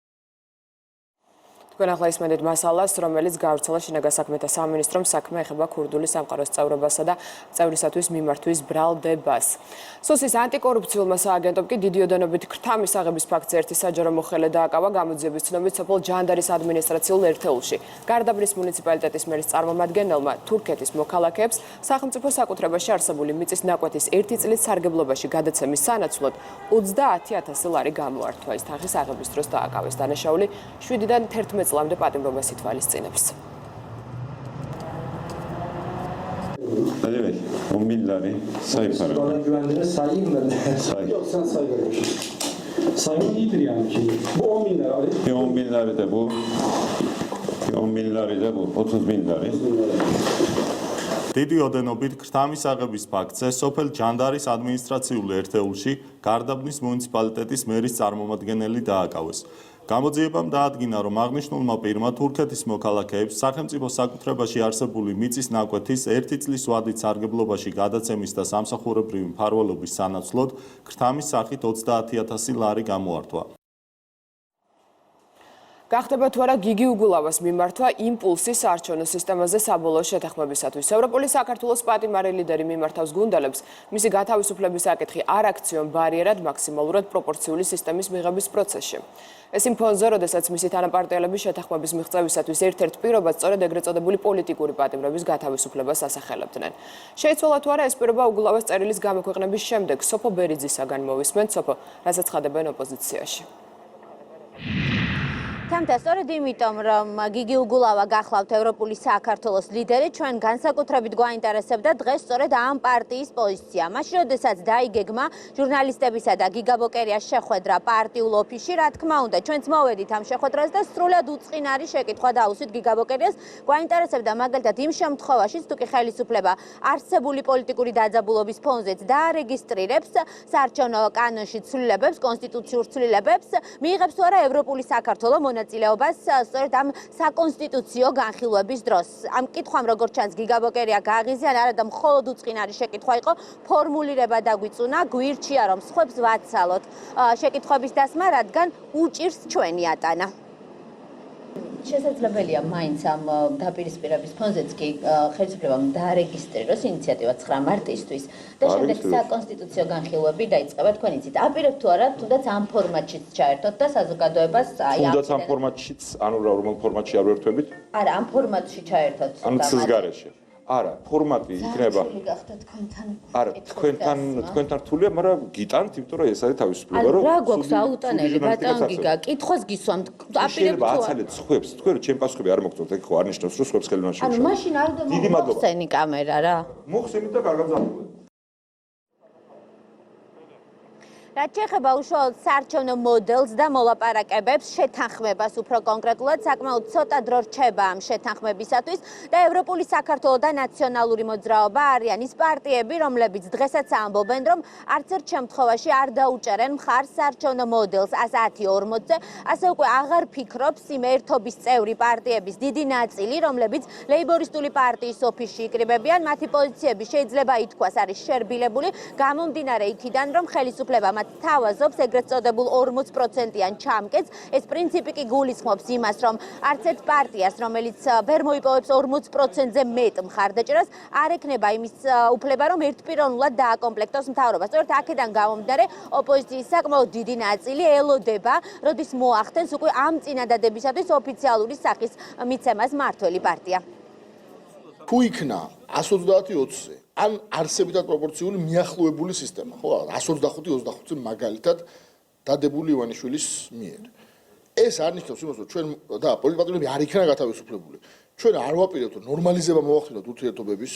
თქვენ ახლა ისმენთ მასალას, რომელიც გაავრცელა შინაგან საქმეთა სამინისტრომ საქმე ეხება ქურდული სამყაროს წევრობასა და წევრისათვის მიმართვის ბრალდებას. სუსის ანტიკორუფციულმა სააგენტომ კი დიდი ოდენობით ქრთამის აღების ფაქტზე ერთი საჯარო მოხელე დააკავა გამოძიების ცნობით სოფელ ჯანდარის ადმინისტრაციულ ერთეულში. გარდაბნის მუნიციპალიტეტის მერის წარმომადგენელმა თურქეთის მოქალაქეებს სახელმწიფო საკუთრებაში არსებული მიწის ნაკვეთის 1 წლის სარგებლობაში გადაცემის სანაცვლოდ 30000 ლარი გამოართვა. ის თანხის აღების დროს დააკავეს. დანაშაული 7-დან 11 წლამდე პატიმრობას ითვალისწინებს. Milleri sayfaları. Sayın iyidir yani ki. Bu 10 bin lira. 10 bin lira da bu. 10 bin lira da bu. 30 bin lira. დიდი ოდენობით ქრთამის აღების ფაქტზე სოფელ ჯანდარის ადმინისტრაციულ ერთეულში გარდაბნის მუნიციპალიტეტის მერის წარმომადგენელი დააკავეს. გამოძიებამ დაადგინა, რომ აღნიშნულმა პირმა თურქეთის მოქალაქეებს სახელმწიფო საკუთრებაში არსებული მიწის ნაკვეთის 1 წლის ვადით სარგებლობაში გადაცემის და სამსახურებრივი მფარველობის სანაცვლოდ ქრთამის სახით 30000 ლარი გამოართვა. გახდება თუ არა გიგი უგულავას მიმართვა იმპულსი საარჩევნო სისტემაზე საბოლოო შეთანხმებისათვის. ევროპული საქართველოს პატიმარი ლიდერი მიმართავს გუნდელებს, მისი გათავისუფლების საკითხი არ აქციონ ბარიერად მაქსიმალურად პროპორციული სისტემის მიღების პროცესში. ეს იმ ფონზე, როდესაც მისი თანაპარტიელების შეთანხმების მიღწევისათვის ერთ-ერთ პირობას სწორედ ეგრეთ წოდებული პოლიტიკური პატიმრების გათავისუფლებას ასახელებდნენ. შეიცვალა თუ არა ეს პირობა უგულავას წერილის გამოქვეყნების შემდეგ სოფო ბერიძისაგან მოვისმენთ სოფო, რასაც ხადებენ ოპოზიციაში. თამთა სწორედ იმიტომ, რომ გიგი უგულავა გახლავთ ევროპული საქართველოს ლიდერი, ჩვენ განსაკუთრებით გვაინტერესებდა დღეს სწორედ ამ პარტიის პოზიცია. მაშინ, როდესაც დაიგეგმა ჟურნალისტებისა და გიგაბოკერიას შეხვედრა პარტიულ ოფისში, რა თქმა უნდა, ჩვენც მოვედით ამ შეხვედრას და სრულად უწყინარი შეკითხვა დაუსვით გიგაბოკერიას. გვაინტერესებდა მაგალითად იმ შემთხვევაში, თუ კი ხელისუფლება არსებული პოლიტიკური დაძაბულობის ფონზეც დაარეგისტრირებს საარჩევნო კანონში ცვლილებებს, კონსტიტუციურ ცვლილებებს, მიიღებს თუ არა ევროპული საქართველოს მონაწილეობას სწორედ ამ საკონსტიტუციო განხილვების დროს. Ამ კითხვამ როგორც ჩანს გიგაბოკერია გააღიზიან, არა და მხოლოდ უწყინარი შეკითხვა იყო, ფორმულირება დაგვიწუნა, გვირჩია რომ სხვებს ვაცალოთ შეკითხვების დასმა, რადგან უჭირს ჩვენი ატანა. შესაძლებელია მაინც ამ დაპირისპირების ფონზეც კი ხელისუფლებამ დაარეგისტრიროს ინიციატივა 9 მარტისთვის და შემდეგ საკონსტიტუციო განხილვები დაიწყება თქვენ იცით. აპირებთ თუ არა, თუნდაც ამ ფორმატშიც ჩაერთოთ და საზოგადოებას თუნდაც ამ ფორმატშიც, ანუ რომელ ფორმატში არ ვერთვებით? არა, ამ ფორმატში ჩაერთოთ. ანუ ცის გარეშე. არა, ფორმატი იქნება. არა, თქვენთან რთულია, მაგრამ გიტანთ, იმიტომ რომ ეს არის თავისუფლება, რომ რა გვაქვს აუტანელი, ბატონ გიგა, კითხვას გისვამთ, აპირებთ თუ არა. აცალეთ სხვებს, თქვენ რომ ჩემი პასუხები არ მოგწონთ, ეგ ხო არ ნიშნავს, რომ სხვებს ხელმან ანუ მაშინ არ მოხსენი კამერა რა. მოხსენით და კარგად ზამთრობთ. რაც შეეხება უშუალოდ საარჩევნო მოდელს და მოლაპარაკებებს, შეთანხმებას უფრო კონკრეტულად, საკმაოდ ცოტა დრო რჩება ამ შეთანხმებისათვის და ევროპული საქართველო და ნაციონალური მოძრაობა არიან ის პარტიები, რომლებიც დღესაც ამბობენ, რომ არც ერთ შემთხვევაში არ დაუჭერენ მხარს საარჩევნო მოდელს 110-40-ზე, ასე უკვე აღარ ფიქრობს იმ ერთობის წევრი პარტიების დიდი ნაწილი, რომლებიც ლეიბორისტული პარტიის ოფისში იკრიბებიან, მათი პოზიციები შეიძლება ითქვას არის შერბილებული, გამომდინარე იქიდან, რომ ხელისუფლება თავაზობს ეგრეთ წოდებულ 40%-იან ჩამკეტს. ეს პრინციპი კი გულისხმობს იმას, რომ არც ერთ პარტიას, რომელიც ვერ მოიპოვებს 40%-ზე მეტ მხარდაჭერას, არ ექნება იმის უფლება, რომ ერთპიროვნულად დააკომპლექტოს მთავრობა. სწორედ აქედან გამომდინარე, ოპოზიციის საკმაოდ დიდი ნაწილი ელოდება, როდის მოახდენს უკვე ამ წინადადებისათვის ოფიციალური სახის მიცემას მართველი პარტია. თუ იქნა 130-20-ზე ან არსებითად პროპორციული მიახლოებული სისტემა, ხო, 125-25-ზე მაგალითად დადებული ივანიშვილის მიერ. ეს არ ნიშნავს იმას, რომ ჩვენ და პოლიტიკურები არ იქნა გათავისუფლებული. ჩვენ არ ვაპირებთ, რომ ნორმალიზება მოახდინოთ ურთიერთობების.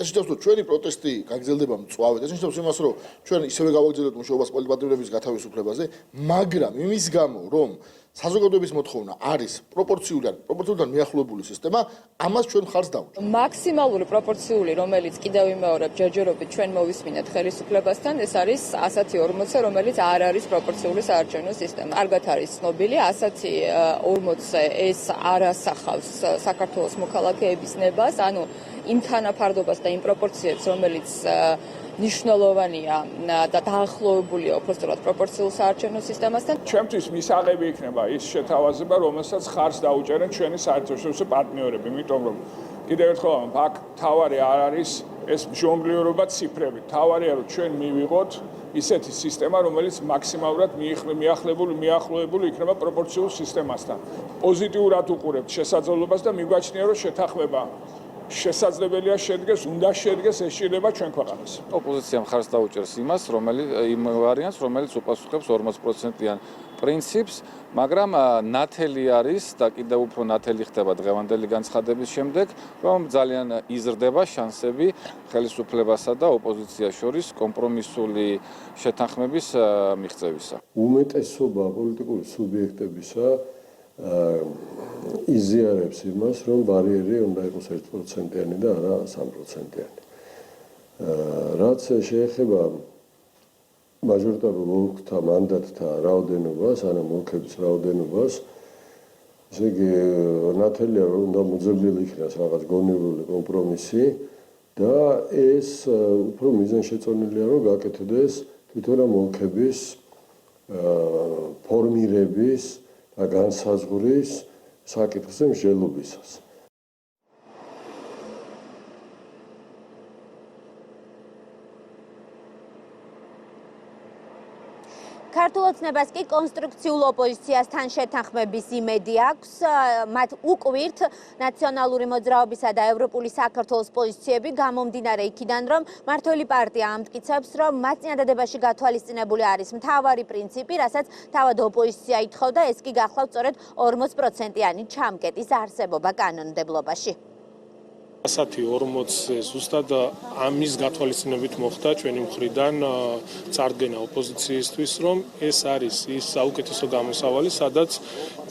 ეს ნიშნავს, რომ ჩვენი პროტესტი გაგრძელდება მწვავედ. ეს ნიშნავს იმას, რომ ჩვენ ისევე გავაგრძელებთ მუშაობას პოლიტიკურების გათავისუფლებაზე, მაგრამ იმის გამო, რომ საზოგადოების მოთხოვნა არის პროპორციულად მიახლოებული სისტემა, ამას ჩვენ მხარს დავუჭერთ. მაქსიმალური პროპორციული, რომელიც კიდევ ვიმეორებ ჯერჯერობით ჩვენ მოვისმინეთ ხელისუფლებასთან, ეს არის 110-40-ზე, რომელიც არ არის პროპორციული საარჩევნო სისტემა. კარგად არის ცნობილი, 110-40-ზე ეს არ ასახავს საქართველოს მოქალაქეების ნებას, ანუ იმ თანაფარდობას და იმ პროპორციებს, რომელიც ნიშნულოვანია და დაახლოებულია უბრალოდ პროპორციულ საარჩევნო სისტემასთან. ჩემთვის მისაღები იქნება ის შეთავაზება, რომელსაც ხარს დაუჭერენ ჩვენი საერთაშორისო პარტნიორები, იმიტომ რომ კიდევ ერთხელ აქ თავარი არ არის ეს მჟონგლიორობა ციფრებით. თავარია რომ ჩვენ მივიღოთ ისეთი სისტემა, რომელიც მაქსიმალურად მიახლოებული იქნება პროპორციულ სისტემასთან. პოზიტიურად უყურებთ შესაძლებლობას და მიგვაჩნია რომ შეთანხმება შესაძლებელია შედგეს, უნდა შედგეს ეს შეიძლება ჩვენ ქვეყანას. ოპოზიცია მხარს დაუჭერს იმ ვარიანტს, რომელიც უპასუხებს 40%-იან პრინციპს, მაგრამ ნათელი არის და კიდევ უფრო ნათელი ხდება დღევანდელი განცხადების შემდეგ, რომ ძალიან იზრდება შანსები ხელისუფლებასა და ოპოზიციას შორის კომპრომისული შეთანხმების მიღწევისა. უმეტესობა პოლიტიკური სუბიექტებისა იზიარებს იმას, რომ ბარიერი უნდა იყოს 1%-იანი და არა 3%-იანი. რაც შეეხება მაჟორიტარულ ოლქთა მანდატთა რაოდენობას, ანუ ოლქების რაოდენობას, ესე იგი ნათელია რომ უნდა მოძებნილი იქნას რაღაც გონივრული კომპრომისი და ეს უფრო მიზანშეწონილია რომ გაკეთდეს თვითონ ამ ოლქების ფორმირების და განსაზღვრის საკითხზე მსჯელობისას. ქართულ ოცნებას კი კონსტრუქციულ ოპოზიციასთან შეთანხმების იმედი აქვს. მათ უკვირთ ნაციონალური მოძრაობისა და ევროპული საქართველოს პოზიციები გამომდინარე იქიდან, რომ მართველი პარტია ამტკიცებს, რომ მათ წინადადებაში გათვალისწინებული არის მთავარი პრინციპი, რასაც თავად ოპოზიცია ითხოვდა, ეს კი გახლავთ სწორედ 40%-იანი ჩამკეტის არსებობა კანონმდებლობაში. 140-ზე ზუსტად ამის გათვალისწინებით მოხდა ჩვენი მხრიდან წარდგენა ოპოზიციისთვის, რომ ეს არის ის საუკეთესო გამოსავალი, სადაც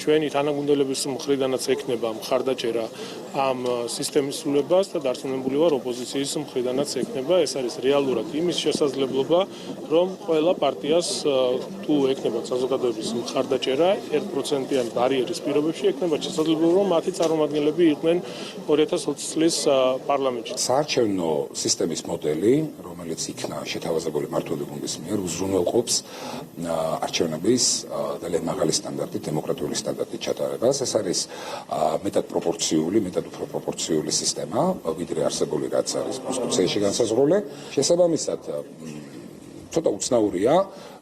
ჩვენი თანაგუნდელების მხრიდანაც ექნება მხარდაჭერა ამ სისტემის სრულებას და დარწმუნებული ვარ ოპოზიციის მხრიდანაც ექნება. ეს არის რეალურად იმის შესაძლებლობა, რომ ყველა პარტიას თუ ექნება საზოგადოების მხარდაჭერა 1%-იანი ბარიერის პირობებში ექნება შესაძლებლობა, რომ მათი წარმომადგენლები იყვნენ 2020 წლის პარლამენტში. საარჩევნო სისტემის მოდელი, რომელიც იქნა შეთავაზებული მმართველი გუნდის მიერ, უზრუნველყოფს არჩევნების ძალიან მაღალი სტანდარტით, დემოკრატიული სტანდარტით ჩატარებას. ეს არის მეტად უფრო პროპორციული სისტემა, ვიდრე არსებული რაც არის კონსტიტუციაში განსაზღვრული. შესაბამისად, ცოტა უცნაურია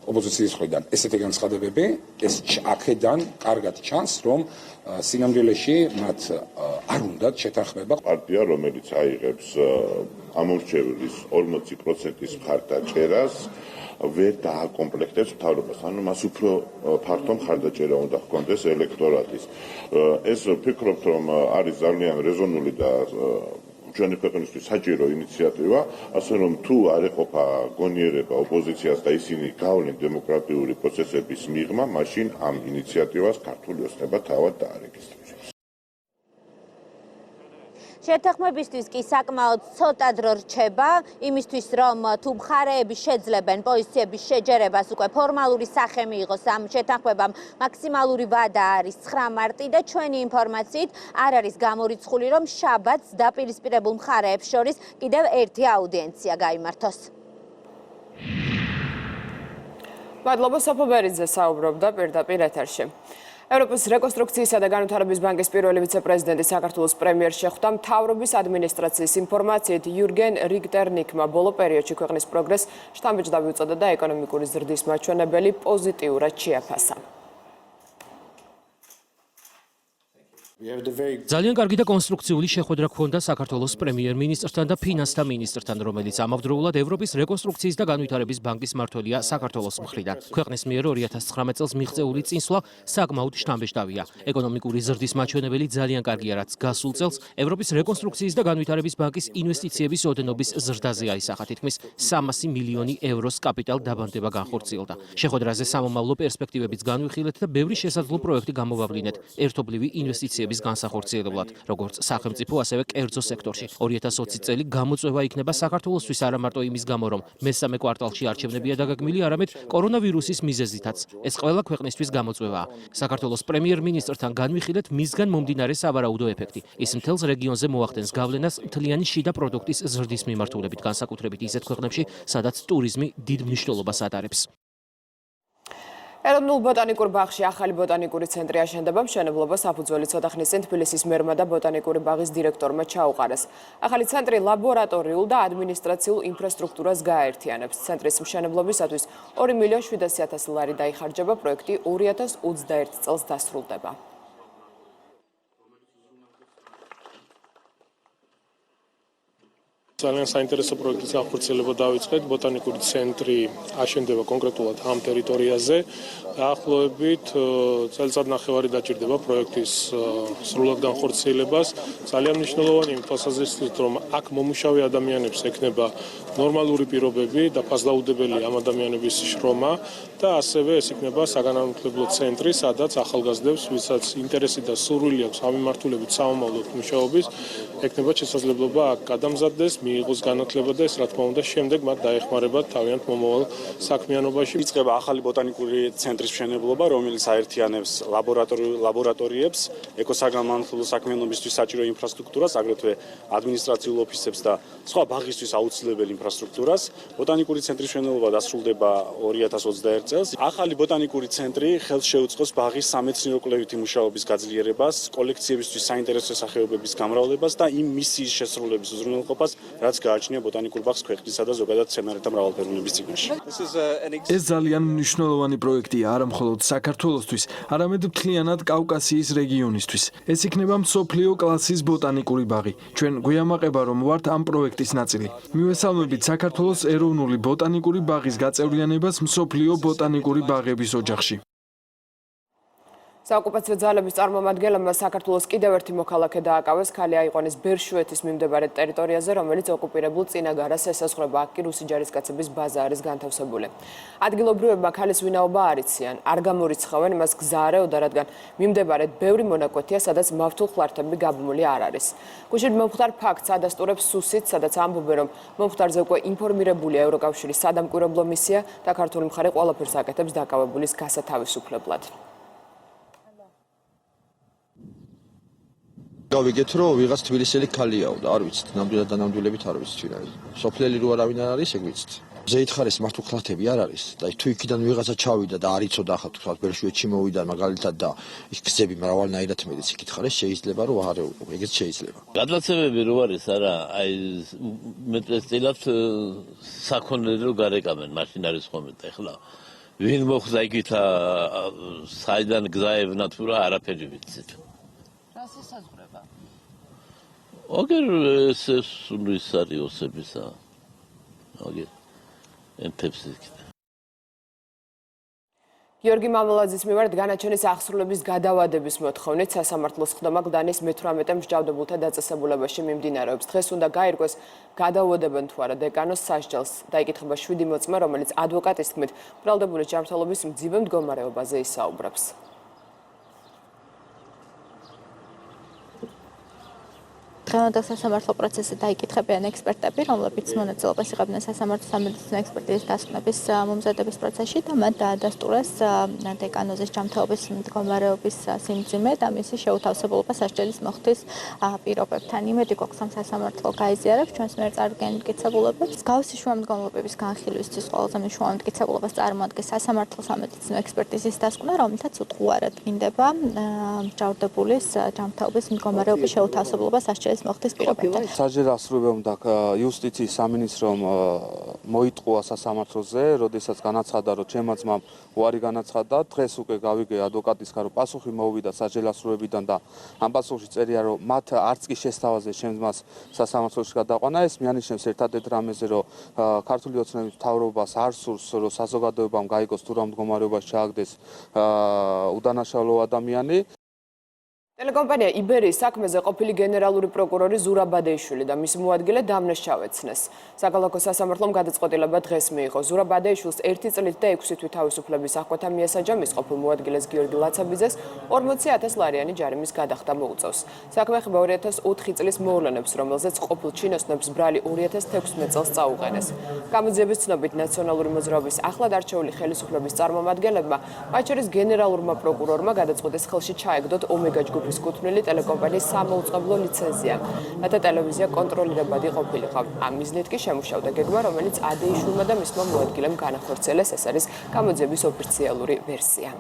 ოპოზიციის მხრიდან ესეთი განცხადებები, ეს აქედან კარგად ჩანს, რომ სინამდვილეში მათ არ უნდათ შეთანხმება. პარტია, რომელიც აიღებს ამორჩევლის 40%-ის მხარდაჭერას, ვერ დააკომპლექტებს მთავრობას, ანუ მას უფრო ფართო მხარდაჭერა უნდა ჰქონდეს ელექტორატის. ეს ვფიქრობ, რომ არის ძალიან რეზონული და ჩვენი ქვეყნისთვის საჭირო ინიციატივა, ასე რომ თუ არ ეყოფა გონიერება ოპოზიციას და ისინი გავლენ დემოკრატიული პროცესების მიღმა, მაშინ ამ ინიციატივას ქართული ოცნება თავად დაარეგისტრირებს. შეთანხმებისთვის კი საკმაოდ ცოტა დრო რჩება, იმისთვის რომ თუ მხარეები შეძლებენ პოზიციების შეჯერებას უკვე ფორმალური სახე მიიღოს ამ შეთანხმებამ, მაქსიმალური ვადა არის 9 მარტი და ჩვენი ინფორმაციით არ არის გამორიცხული, რომ შაბათს დაპირისპირებულ მხარეებს შორის კიდევ ერთი აუდიენცია გაიმართოს. მადლობა სოფო ბერიძე საუბრობდა პირდაპირ ეთერში. ევროპის რეკონსტრუქციისა და განვითარების ბანკის პირველი ვიცე-პრეზიდენტი საქართველოს პრემიერს შეხვდა. მთავრობის ადმინისტრაციის ინფორმაციით იურგენ რიგტერნიკმა ბოლო პერიოდში ქვეყნის პროგრესს შთამბეჭდავი უწოდა და ეკონომიკური ზრდის მაჩვენებელი პოზიტიურად შეაფასა. ძალიან კარგი და კონსტრუქციული შეხვედრა ჰქონდა საქართველოს პრემიერ-მინისტრთან და ფინანსთა მინისტრთან, რომელიც ამავდროულად ევროპის რეკონსტრუქციის და განვითარების ბანკის მმართველია საქართველოს მხრიდან. ქვეყნის მიერ 2019 წელს მიღწეული წინსვლა საკმაოდ შთამბეჭდავია. ეკონომიკური ზრდის მაჩვენებელი ძალიან კარგია, რაც გასულ წელს ევროპის რეკონსტრუქციის და განვითარების ბანკის ინვესტიციების ოდენობის ზრდაზე აისახა, თითქმის 300 მილიონი ევროს კაპიტალ დაბანდება განხორციელდა. შეხვედრაზე სამომავლო პერსპექტივებიც განვიხილეთ და ბევრი შესაძლო პროექტი გამოვავლინეთ ერთობლივი ინვესტიციების განსახორციელებლად, როგორც სახელმწიფო, ასევე კერძო სექტორში. 2020 წელი გამოწვევა იქნება საქართველოსთვის არა მარტო იმის გამო, რომ მესამე კვარტალში არჩევნებია დაგეგმილი, არამედ კორონავირუსის მიზეზითაც. ეს ყველა ქვეყნისთვის გამოწვევაა. საქართველოს პრემიერ-მინისტრთან განვიხილეთ მისგან მომდინარე სავარაუდო ეფექტი. ის მთელს რეგიონზე მოახდენს გავლენას მთლიანი შიდა პროდუქტის ზრდის მიმართულებით, განსაკუთრებით ისეთ ქვეყნებში, სადაც ტურიზმი დიდ მნიშვნელობას ატარებს. ეროვნულ ბოტანიკურ ბაღში ახალი ბოტანიკური ცენტრი აშენდება. მშენებლობა საფუძველი ცოტა ხნის წინ თბილისის მერმა და ბოტანიკური ბაღის დირექტორმა ჩაუყარეს. ახალი ცენტრი ლაბორატორიულ და ადმინისტრაციულ ინფრასტრუქტურას გააერთიანებს. ცენტრის მშენებლობისათვის 2.700.000 ლარი დაიხარჯება. პროექტი 2021 წელს დასრულდება. ძალიან საინტერესო პროექტის განხორციელება დავიწყეთ. ბოტანიკური ცენტრი აშენდება კონკრეტულად ამ ტერიტორიაზე. დაახლოებით წელიწადნახევარი დაჭირდება პროექტის სრულად განხორციელებას. ძალიან მნიშვნელოვანი იმ თვალსაზრისით, რომ აქ მომუშავე ადამიანებს ექნება ნორმალური პირობები და ფასდაუდებელი ამ ადამიანების შრომა და ასევე ეს იქნება საგანმანათლებლო ცენტრი, სადაც ახალგაზრდებს, ვისაც ინტერესი და სურვილი აქვს ამ მიმართულებით სამომავლოდ მუშაობის, ექნება შესაძლებლობა აქ გადამზადდეს, მიიღოს განათლება და ეს რა თქმა უნდა შემდეგ მათ დაეხმარებათ თავიანთ მომავალ საქმიანობაში. იწყება ახალი ბოტანიკური ცენტრის მშენებლობა, რომელიც აერთიანებს ლაბორატორიებს, ეკოსაგანმანათლებლო საქმიანობისთვის საჭირო ინფრასტრუქტურას, აგრეთვე ადმინისტრაციულ ოფისებს და სხვა ბაღისთვის აუცილებელ ინფრასტრუქტურას. ბოტანიკური ცენტრის მშენებლობა დასრულდება 2021 წელს. ახალი ბოტანიკური ცენტრი ხელს შეუწყობს ბაღის სამეცნიერო-კვლევითი მუშაობის გაძლიერებას, კოლექციებისთვის საინტერესო სახეობების გამრავლებას და იმ მისიის შესრულების უზრუნველყოფას, რაც გააჩნია ბოტანიკურ ბაღს ქვეყნისა და ზოგადად მცენარეთა მრავალფეროვნების წიგნში. ეს ძალიან მნიშვნელოვანი პროექტია არა მხოლოდ საქართველოსთვის, არამედ მთლიანად კავკასიის რეგიონისთვის. ეს იქნება მსოფლიო კლასის ბოტანიკური ბაღი. ჩვენ გვიამაყება, რომ ვართ ამ პროექტის ნაწილი. მივესალმებით საქართველოს ეროვნული ბოტანიკური ბაღის გაწევრიანებას მსოფლიო ბოტანიკური ბაღების ოჯახში. საოკუპაციო ძალების წარმომადგენლებმა საქართველოს კიდევ ერთი მოქალაქე დააკავეს ქალი აიყვანეს ბერშუეთის მიმდებარე ტერიტორიაზე, რომელიც ოკუპირებულ წინაგარას ესაზღვრება. აქ კი რუსი ჯარისკაცების ბაზა არის განთავსებული. ადგილობრივებმა ქალის ვინაობა არ იციან, არ გამორიცხავენ, მას გზა არეოდა, რადგან მიმდებარედ ბევრი მონაკვეთია, სადაც მავთულ ხლართები გაბმული არ არის. გუშინ მომხდარ ფაქტს ადასტურებს სუსით, სადაც ამბობენ, რომ მომხდარზე უკვე ინფორმირებულია ევროკავშირის სადამკვირვებლო მისია და ქართული მხარე ყველაფერს აკეთებს დაკავებულის გასათავისუფლებლად. გავიგეთ რომ ვიღაც თბილისელი ქალიაო და არ ვიცით ნამდვილად და ნამდვილებით არ ვიცით ვინ არის. სოფლელი რო არავინ არ არის ეგ ვიცით. ზეითხარის მართულ ხლათები არ არის და თუ იქიდან ვიღაცა ჩავიდა და არ იცოდა ახლა თქვა ბერშუეთში მოვიდა მაგალითად და ის გზები მრავალნაირად მეც იკითხარეს შეიძლება რომ არ ეგეც შეიძლება. გადაცემები რო არის არა აი მეტწილად საქონელი რო გარეკამენ მაშინ არის ხომ ეხლა ვინ მოხდა იქით საიდან გზაებნა თუ რა არაფერი ვიცით. რას ესაზღვრება? აგერ ეს სულის არიოსებისა. აგერ ენტებს იქით. გიორგი მამალაძის მიმართ განაჩენის აღსრულების გადავადების მოთხოვნით სასამართლოს ხდომა გდანის მე-18 მსჯავრდებულთა დაწესებულებაში მიმდინარეობს. დღეს უნდა გაირკვეს გადავოდებენ თუ არა დეკანოს სასჯელს. დაიკითხება 7 მოწმე, რომელიც ადვოკატის თქმით ბრალდებული ჯანმრთელობის მძიმე მდგომარეობაზე ისაუბრებს. დღევანდელ სასამართლო პროცესზე დაიკითხებიან ექსპერტები, რომლებიც მონაწილეობას იღებდნენ სასამართლო სამედიცინო ექსპერტიზის დასკვნების მომზადების პროცესში და მათ დაადასტურეს დეკანოზის ჯანმრთელობის მდგომარეობის სიმძიმე და მისი შეუთავსებულობა სასჯელის მოხდის პირობებთან. იმედი გვაქვს, რომ სასამართლო გაიზიარებს ჩვენს მიერ წარდგენილ მტკიცებულებებს. მსგავსი შუამდგომლობების განხილვისთვის ყველაზე მნიშვნელოვან მტკიცებულებას წარმოადგენს სასამართლო სამედიცინო ექსპერტიზის დასკვნა, რომლითაც უტყუარად მინდება მსჯავრდებულის ჯანმრთელობის მდგომარეობის შეუთავსებულობა სასჯელის სასჯელი ასრულებდა იუსტიციის სამინისტრომ მოიტყუა სასამართლოზე, როდესაც განაცხადა, რომ ჩემმა ძმამ უარი განაცხადა, დღეს უკვე გავიგე ადვოკატისგან, რომ პასუხი მოვიდა სასჯელი ასრულებიდან და ამ პასუხში წერია, რომ მათ არც კი შესთავაზე ჩემ ძმას სასამართლოში გადაყვანა. ეს მიანიშნებს ერთადერთ რამეზე, რომ ქართული ოცნების მთავრობას არ სურს, რომ საზოგადოებამ გაიგოს თუ რა მდგომარეობაში ჩააგდეს უდანაშაულო ადამიანი. ტელეკომპანია იბერიის საქმეზე ყოფილი გენერალური პროკურორი ზურა ბადეიშვილი და მისი მოადგილე დამნეს ჩავეცნეს. საქალაქო სასამართლომ გადაწყვეტილება დღეს მიიღო. ზურა ბადეიშვილს 1 წლით და 6 თვით თავისუფლების აღკვეთა მიესაჯა, მის ყოფილ მოადგილეს გიორგი ლაცაბიძეს 40,000 ლარიანი ჯარიმის გადახდა მოუწევს. საქმე ეხება 2004 წლის მოვლენებს, რომელზეც ყოფილ ჩინოსნებს ბრალი 2016 წელს წაუყენეს. გამოძიების ცნობით ნაციონალური მოძრაობის ახლად არჩეული ხელისუფლების წარმომადგენლებმა, მათ შორის გენერალურმა პროკურორმა გადაწყვეტეს ხელში ჩაეგდოთ ომეგა ჯგუფის კუთვნილი ტელეკომპანიის სამოუწყებლო ლიცენზია, რათა ტელევიზია კონტროლირებადი ყოფილიყო. ამ მიზნით კი შემუშავდა გეგმა, რომელიც ადეიშვილმა და მისმა მოადგილემ განახორციელეს. ეს არის გამოძიების ოფიციალური ვერსია.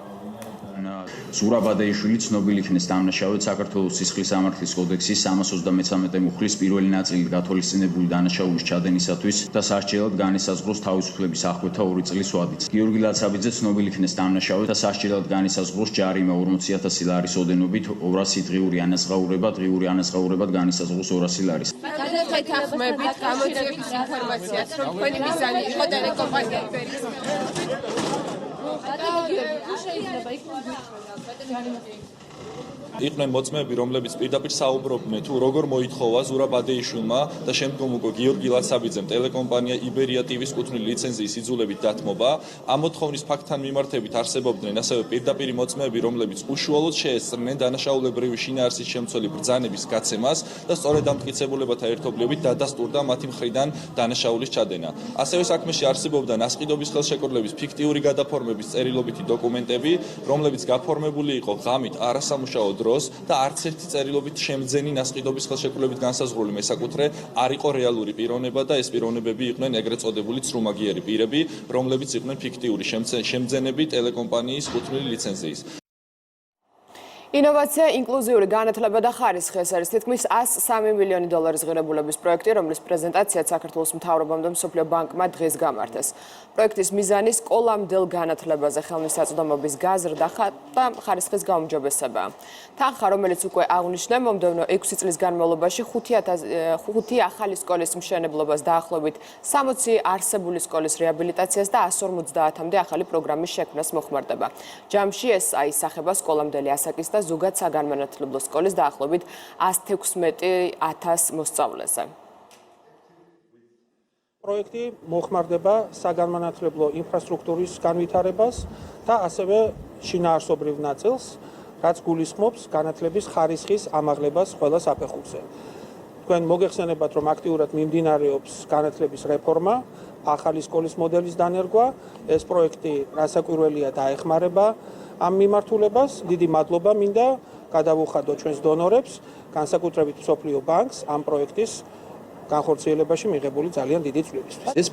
ზურა ბადეიშვილი ცნობილი იქნეს დამნაშავედ საქართველოს სისხლის სამართლის კოდექსის 333 მუხლის პირველი ნაწილით გათვალისწინებული დანაშაულის ჩადენისათვის და სასჯელად განისაზღვროს თავისუფლების აღკვეთა 2 წლის ვადით. გიორგი ლაცაბიძე ცნობილი იქნეს დამნაშავედ და სასჯელად განისაზღვროს ჯარიმა 40,000 ლარის ოდენობით 200 დღიური ანაზღაურებად განისაზღვროს 200 ლარის. გადათეთახმებით გამოძიების ინფორმაციას, რომ თქვენი მიზანი იყო ტელეკომპანია იბერიის იყვნენ მოწმეები, რომლებიც პირდაპირ საუბრობდნენ თუ როგორ მოითხოვა ზურა ბადეიშვილმა და შემდგომ უკვე გიორგი ლაცაბიძემ ტელეკომპანია იბერია TV-ს კუთვნილი ლიცენზიის იძულებით დათმობა. ამ მოთხოვნის ფაქტთან მიმართებით არსებობდნენ ასევე პირდაპირ მოწმეები, რომლებიც უშუალოდ შეესწრნენ დანაშაულებრივი შინაარსის შემცველი ბრძანების გაცემას და სწორედ ამ მტკიცებულებათა ერთობლივით დადასტურდა მათი მხრიდან დანაშაულის ჩადენა. ასევე საქმეში არსებობდა ნასყიდობის ხელშეკრულების ფიქტიური გადაფორმების წერილობითი დოკუმენტები, რომლებიც გაფორმებული იყო ღამით არასამუშაო და არც ერთი წერილობით შემძენი ნასყიდობის ხელშეკრულებით განსაზღვრული მესაკუთრე არ იყო რეალური პიროვნება და ეს პიროვნებები იყვნენ ეგრეთ წოდებული ცრუმაგიერი პირები, რომლებიც იყვნენ ფიქტიური შემძენები ტელეკომპანიის კუთვნილი ლიცენზიის. ინოვაცია, ინკლუზიური განათლება და ხარისხი ეს არის თითქმის 103 მილიონი დოლარის ღირებულების პროექტი, რომლის პრეზენტაციაც საქართველოს მთავრობამ და მსოფლიო ბანკმა დღეს გამართეს. პროექტის მიზანი სკოლამდელ განათლებაზე ხელმისაწვდომობის გაზრდა და ხარისხის გაუმჯობესება. თანხა, რომელიც უკვე აღნიშნე, მომდევნო 6 წლის განმავლობაში 5 ახალი სკოლის მშენებლობას დაახლოებით 60 არსებული სკოლის რეაბილიტაციას და 150-მდე ახალი პროგრამის შექმნას მოხმარდება. ჯამში ეს აისახება სკოლამდელი ასაკის და ზოგად საგანმანათლებლო სკოლის დაახლოებით 116,000 მოსწავლეზე. პროექტი მოხმარდება საგანმანათლებლო ინფრასტრუქტურის განვითარებას და ასევე შინაარსობრივ ნაწილს, რაც გულისხმობს განათლების ხარისხის ამაღლებას ყველა საფეხურზე. თქვენ მოგეხსენებათ, რომ აქტიურად მიმდინარეობს განათლების რეფორმა, ახალი სკოლის მოდელის დანერგვა, ეს პროექტი რასაკვირველია დაეხმარება ამ მიმართულებას. დიდი მადლობა მინდა გადავუხადო ჩვენს დონორებს, განსაკუთრებით მსოფლიო ბანკს ამ პროექტის განხორციელებაში მიღებული ძალიან დიდი წვლილისთვის.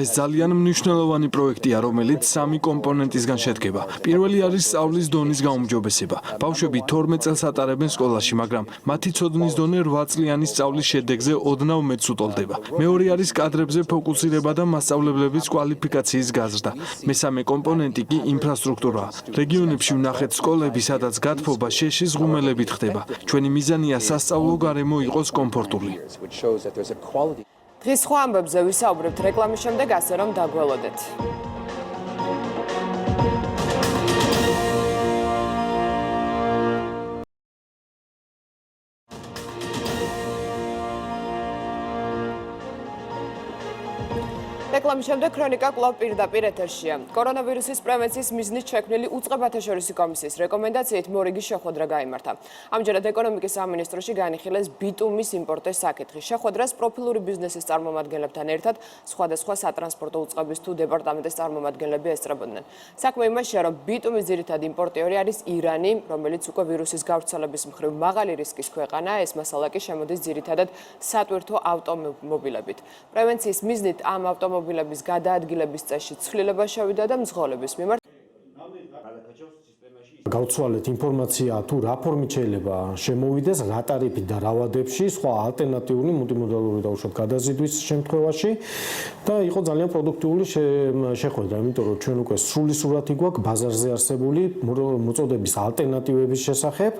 ეს ძალიან მნიშვნელოვანი პროექტია, რომელიც 3 კომპონენტისგან შედგება. პირველი არის სწავლის დონის გაუმჯობესება. ბავშვები 12 წელს ატარებენ სკოლაში, მაგრამ მათი ცოდნის დონე 8 წლიანი სწავლის შედეგზე ოდნავ მეტს უტოლდება. მეორე არის კადრებზე ფოკუსირება და მასწავლებლების კვალიფიკაციის გაზრდა. მესამე კომპონენტი კი ინფრასტრუქტურაა. რეგიონებში ვნახეთ სკოლები, სადაც გათბობა შეშის ღუმელებით ხდება. ჩვენი მიზანია სასწავლო გარემო იყოს კომფორტული. დღის სხვა ამბებზე ვისაუბრებთ რეკლამის შემდეგ, ასე რომ დაგველოდეთ. რეკლამის შემდეგ ქრონიკა კვლავ პირდაპირ ეთერშია. კორონავირუსის პრევენციის მიზნით შექმნილი უწყებათაშორისი კომისიის რეკომენდაციით მორიგის შეხვედრა გაიმართა. ამჯერად ეკონომიკის სამინისტროში განიხილეს ბიტუმის იმპორტის საკითხი. შეხვედრას პროფილური ბიზნესის წარმომადგენლებთან ერთად სხვადასხვა სატრანსპორტო უწყების თუ დეპარტამენტის წარმომადგენლები ესწრებოდნენ. საქმე იმაშია, რომ ბიტუმის ძირითადი იმპორტიორი არის ირანი, რომელიც უკვე ვირუსის გავრცელების მხრივ მაღალი რისკის ქვეყანაა. ეს მასალა კი შემოდის ძირითადად სატვირთო ავტომობილებით. პრევენციის მიზნით ამ ავტომობილების გადაადგილების წესში ცვლილება შევიდა და მძღოლების მიმართ გავცვალეთ ინფორმაცია თუ რა ფორმით შეიძლება შემოვიდეს, რა ტარიფით და რა ვადებში, სხვა ალტერნატიული მულტიმოდალური დაუშვათ გადაზიდვის შემთხვევაში და იყო ძალიან პროდუქტიული შეხვედრა, იმიტომ რომ ჩვენ უკვე სრული სურათი გვაქვს ბაზარზე არსებული მოწოდების ალტერნატივების შესახებ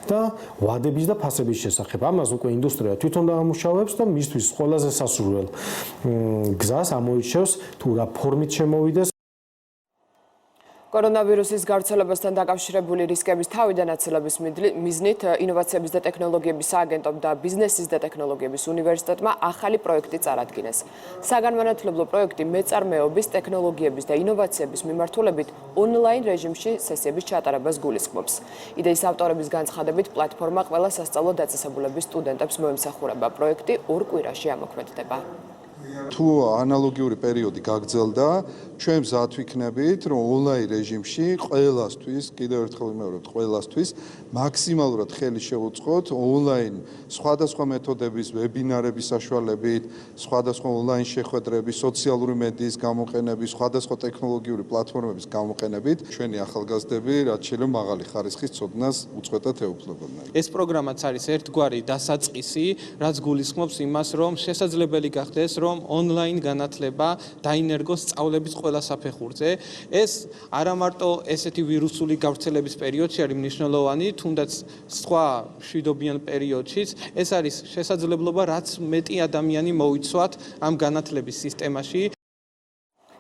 და ვადების და ფასების შესახებ. ამას უკვე ინდუსტრია თვითონ დაამუშავებს და მისთვის ყველაზე სასურველ გზას ამოირჩევს თუ რა ფორმით შემოვიდეს. კორონავირუსის გავრცელებასთან დაკავშირებული რისკების თავიდან აცილების მიზნით ინოვაციების და ტექნოლოგიების სააგენტომ და ბიზნესის და ტექნოლოგიების უნივერსიტეტმა ახალი პროექტი წარადგინეს. საგანმანათლებლო პროექტი მეწარმეობის, ტექნოლოგიების და ინოვაციების მიმართულებით ონლაინ რეჟიმში სესიების ჩატარებას გულისხმობს. იდეის ავტორების განცხადებით, პლატფორმა ყველა სასწავლო დაწესებულების სტუდენტებს მოემსახურება. პროექტი 2 კვირაში ამოქმედდება. თუ ანალოგიური პერიოდი გაგრძელდა, ჩვენ მზად ვიქნებით, რომ ონლაინ რეჟიმში ყველასთვის, კიდევ ერთხელ ვიმეორებთ, ყველასთვის მაქსიმალურად ხელი შევუწყოთ ონლაინ სხვადასხვა მეთოდების, ვებინარების საშუალებით, სხვადასხვა ონლაინ შეხვედრების, სოციალური მედიის გამოყენების, სხვადასხვა ტექნოლოგიური პლატფორმების გამოყენებით, ჩვენი ახალგაზრდები რაც შეიძლება მაღალი ხარისხის ცოდნას უწყვეტად ეუფლებოდნენ. ეს პროგრამაც არის ერთგვარი დასაწყისი, რაც გულისხმობს იმას, რომ შესაძლებელი გახდეს, რომ ონლაინ განათლება დაინერგოს სწავლების ყველა საფეხურზე. ეს არა მარტო ესეთი ვირუსული გავრცელების პერიოდში არის მნიშვნელოვანი, თუნდაც სხვა მშვიდობიან პერიოდშიც. ეს არის შესაძლებლობა, რაც მეტი ადამიანი მოიცვათ ამ განათლების სისტემაში.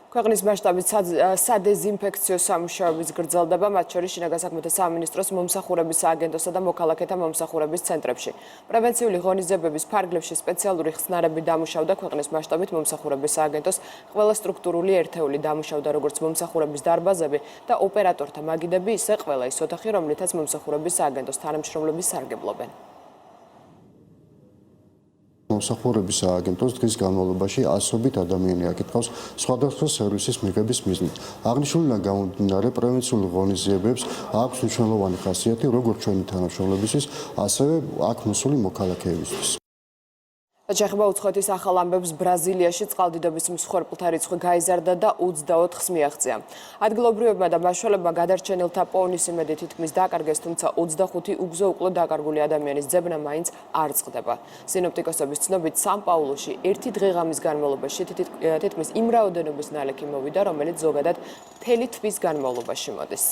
ქვეყნის მასშტაბით სადეზინფექციო სამუშაოების გრძელდება, მათ შორის შინაგან საქმეთა სამინისტროს მომსახურების სააგენტოსა და მოქალაქეთა მომსახურების ცენტრებში. პრევენციული ღონისძიებების ფარგლებში სპეციალური ხსნარები დამუშავდა ქვეყნის მასშტაბით მომსახურების სააგენტოს ყველა სტრუქტურული ერთეული დამუშავდა როგორც მომსახურების დარბაზები და ოპერატორთა მაგიდები, ისე ყველა ის ოთახი, რომლითაც მომსახურების სააგენტოს თანამშრომლები სარგებლობენ. მომსახურების სააგენტოს დღის განმავლობაში ასობით ადამიანი აკითხავს სხვადასხვა სერვისის მიღების მიზნით. აღნიშნულიდან გამომდინარე, პრევენციული ღონისძიებებს აქვს მნიშვნელოვანი ხასიათი როგორც ჩვენი თანამშრომლებისთვის, ასევე აქ მოსული მოქალაქეებისთვის. შეეხება უცხოეთის ახალ ამბებს ბრაზილიაში წყალდიდობის მსხვერპლთა რიცხვი გაიზარდა და 24-ს მიაღწია. ადგილობრივებმა და მაშველებმა გადარჩენილთა პოვნის იმედი თითქმის დაკარგეს, თუმცა 25 უგზო უკლო დაკარგული ადამიანის ძებნა მაინც არ წყდება. სინოპტიკოსების ცნობით სან-პაულუში ერთი დღე-ღამის განმავლობაში თითქმის იმ რაოდენობის ნალექი მოვიდა, რომელიც ზოგადად მთელი თვის განმავლობაში მოდის.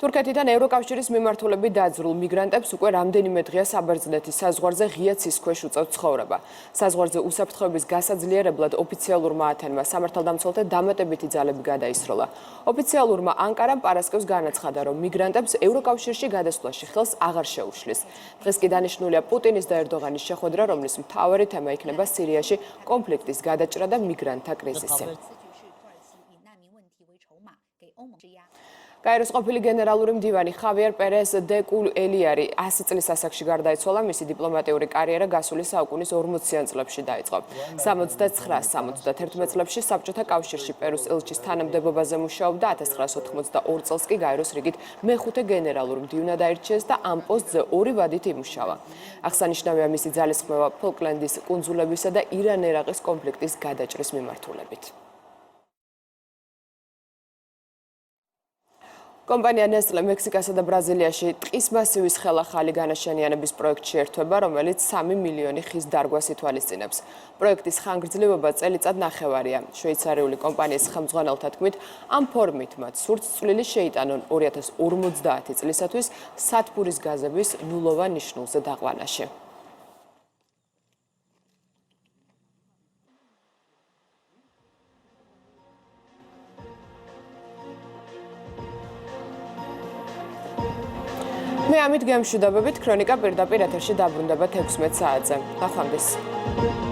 თურქეთიდან ევროკავშირის მიმართულებით დაძრულ მიგრანტებს უკვე რამდენიმე დღეა საბერძნეთის საზღვარზე ღია ცის ქვეშ უწევთ ცხოვრება. საზღვარზე უსაფრთხოების გასაძლიერებლად ოფიციალურმა ათენმა სამართალდამცველთა დამატებითი ძალები გადაისროლა. ოფიციალურმა ანკარამ პარასკევს განაცხადა, რომ მიგრანტებს ევროკავშირში გადასვლაში ხელს აღარ შეუშლის. დღეს კი დანიშნულია პუტინის და ერდოღანის შეხვედრა, რომლის მთავარი თემა იქნება სირიაში კონფლიქტის გადაჭრა და მიგრანტთა კრიზისი. კაიროს ყოფილი გენერალური მდივანი ხავიერ პერეს დე კუელიარი 100 წლის ასაკში გარდაიცვალა, მისი დიპლომატიური კარიერა გასული საუკუნის 40-იან წლებში დაიწყო. 79-71 წლებში საბჭოთა კავშირში პერუს ელჩის თანამდებობაზე მუშაობდა, 1982 წელს კი გაიროს რიგით მეხუთე გენერალურ მდივნად აირჩიეს და ამ პოსტზე 2 ვადით იმუშავა. აღსანიშნავია მისი ძალისხმევა ფოლკლენდის კუნძულებისა და ირან-ერაყის კონფლიქტის გადაჭრის მიმართულებით. კომპანია ნესტლე მექსიკასა და ბრაზილიაში ტყის მასივის ხელახალი განაშენიანების პროექტში ერთვება, რომელიც 3 მილიონი ხის დარგვას ითვალისწინებს. პროექტის ხანგრძლივობა წელიწად ნახევარია. შვეიცარიული კომპანიის ხელმძღვანელთა თქმით, ამ ფორმით მათ სურთ წვლილი შეიტანონ 2050 წლისათვის სათბურის გაზების ნულოვან ნიშნულზე დაყვანაში. მე ამით გემშვიდობებით ქრონიკა პირდაპირ ეთერში დაბრუნდება 16 საათზე. ნახვამდის.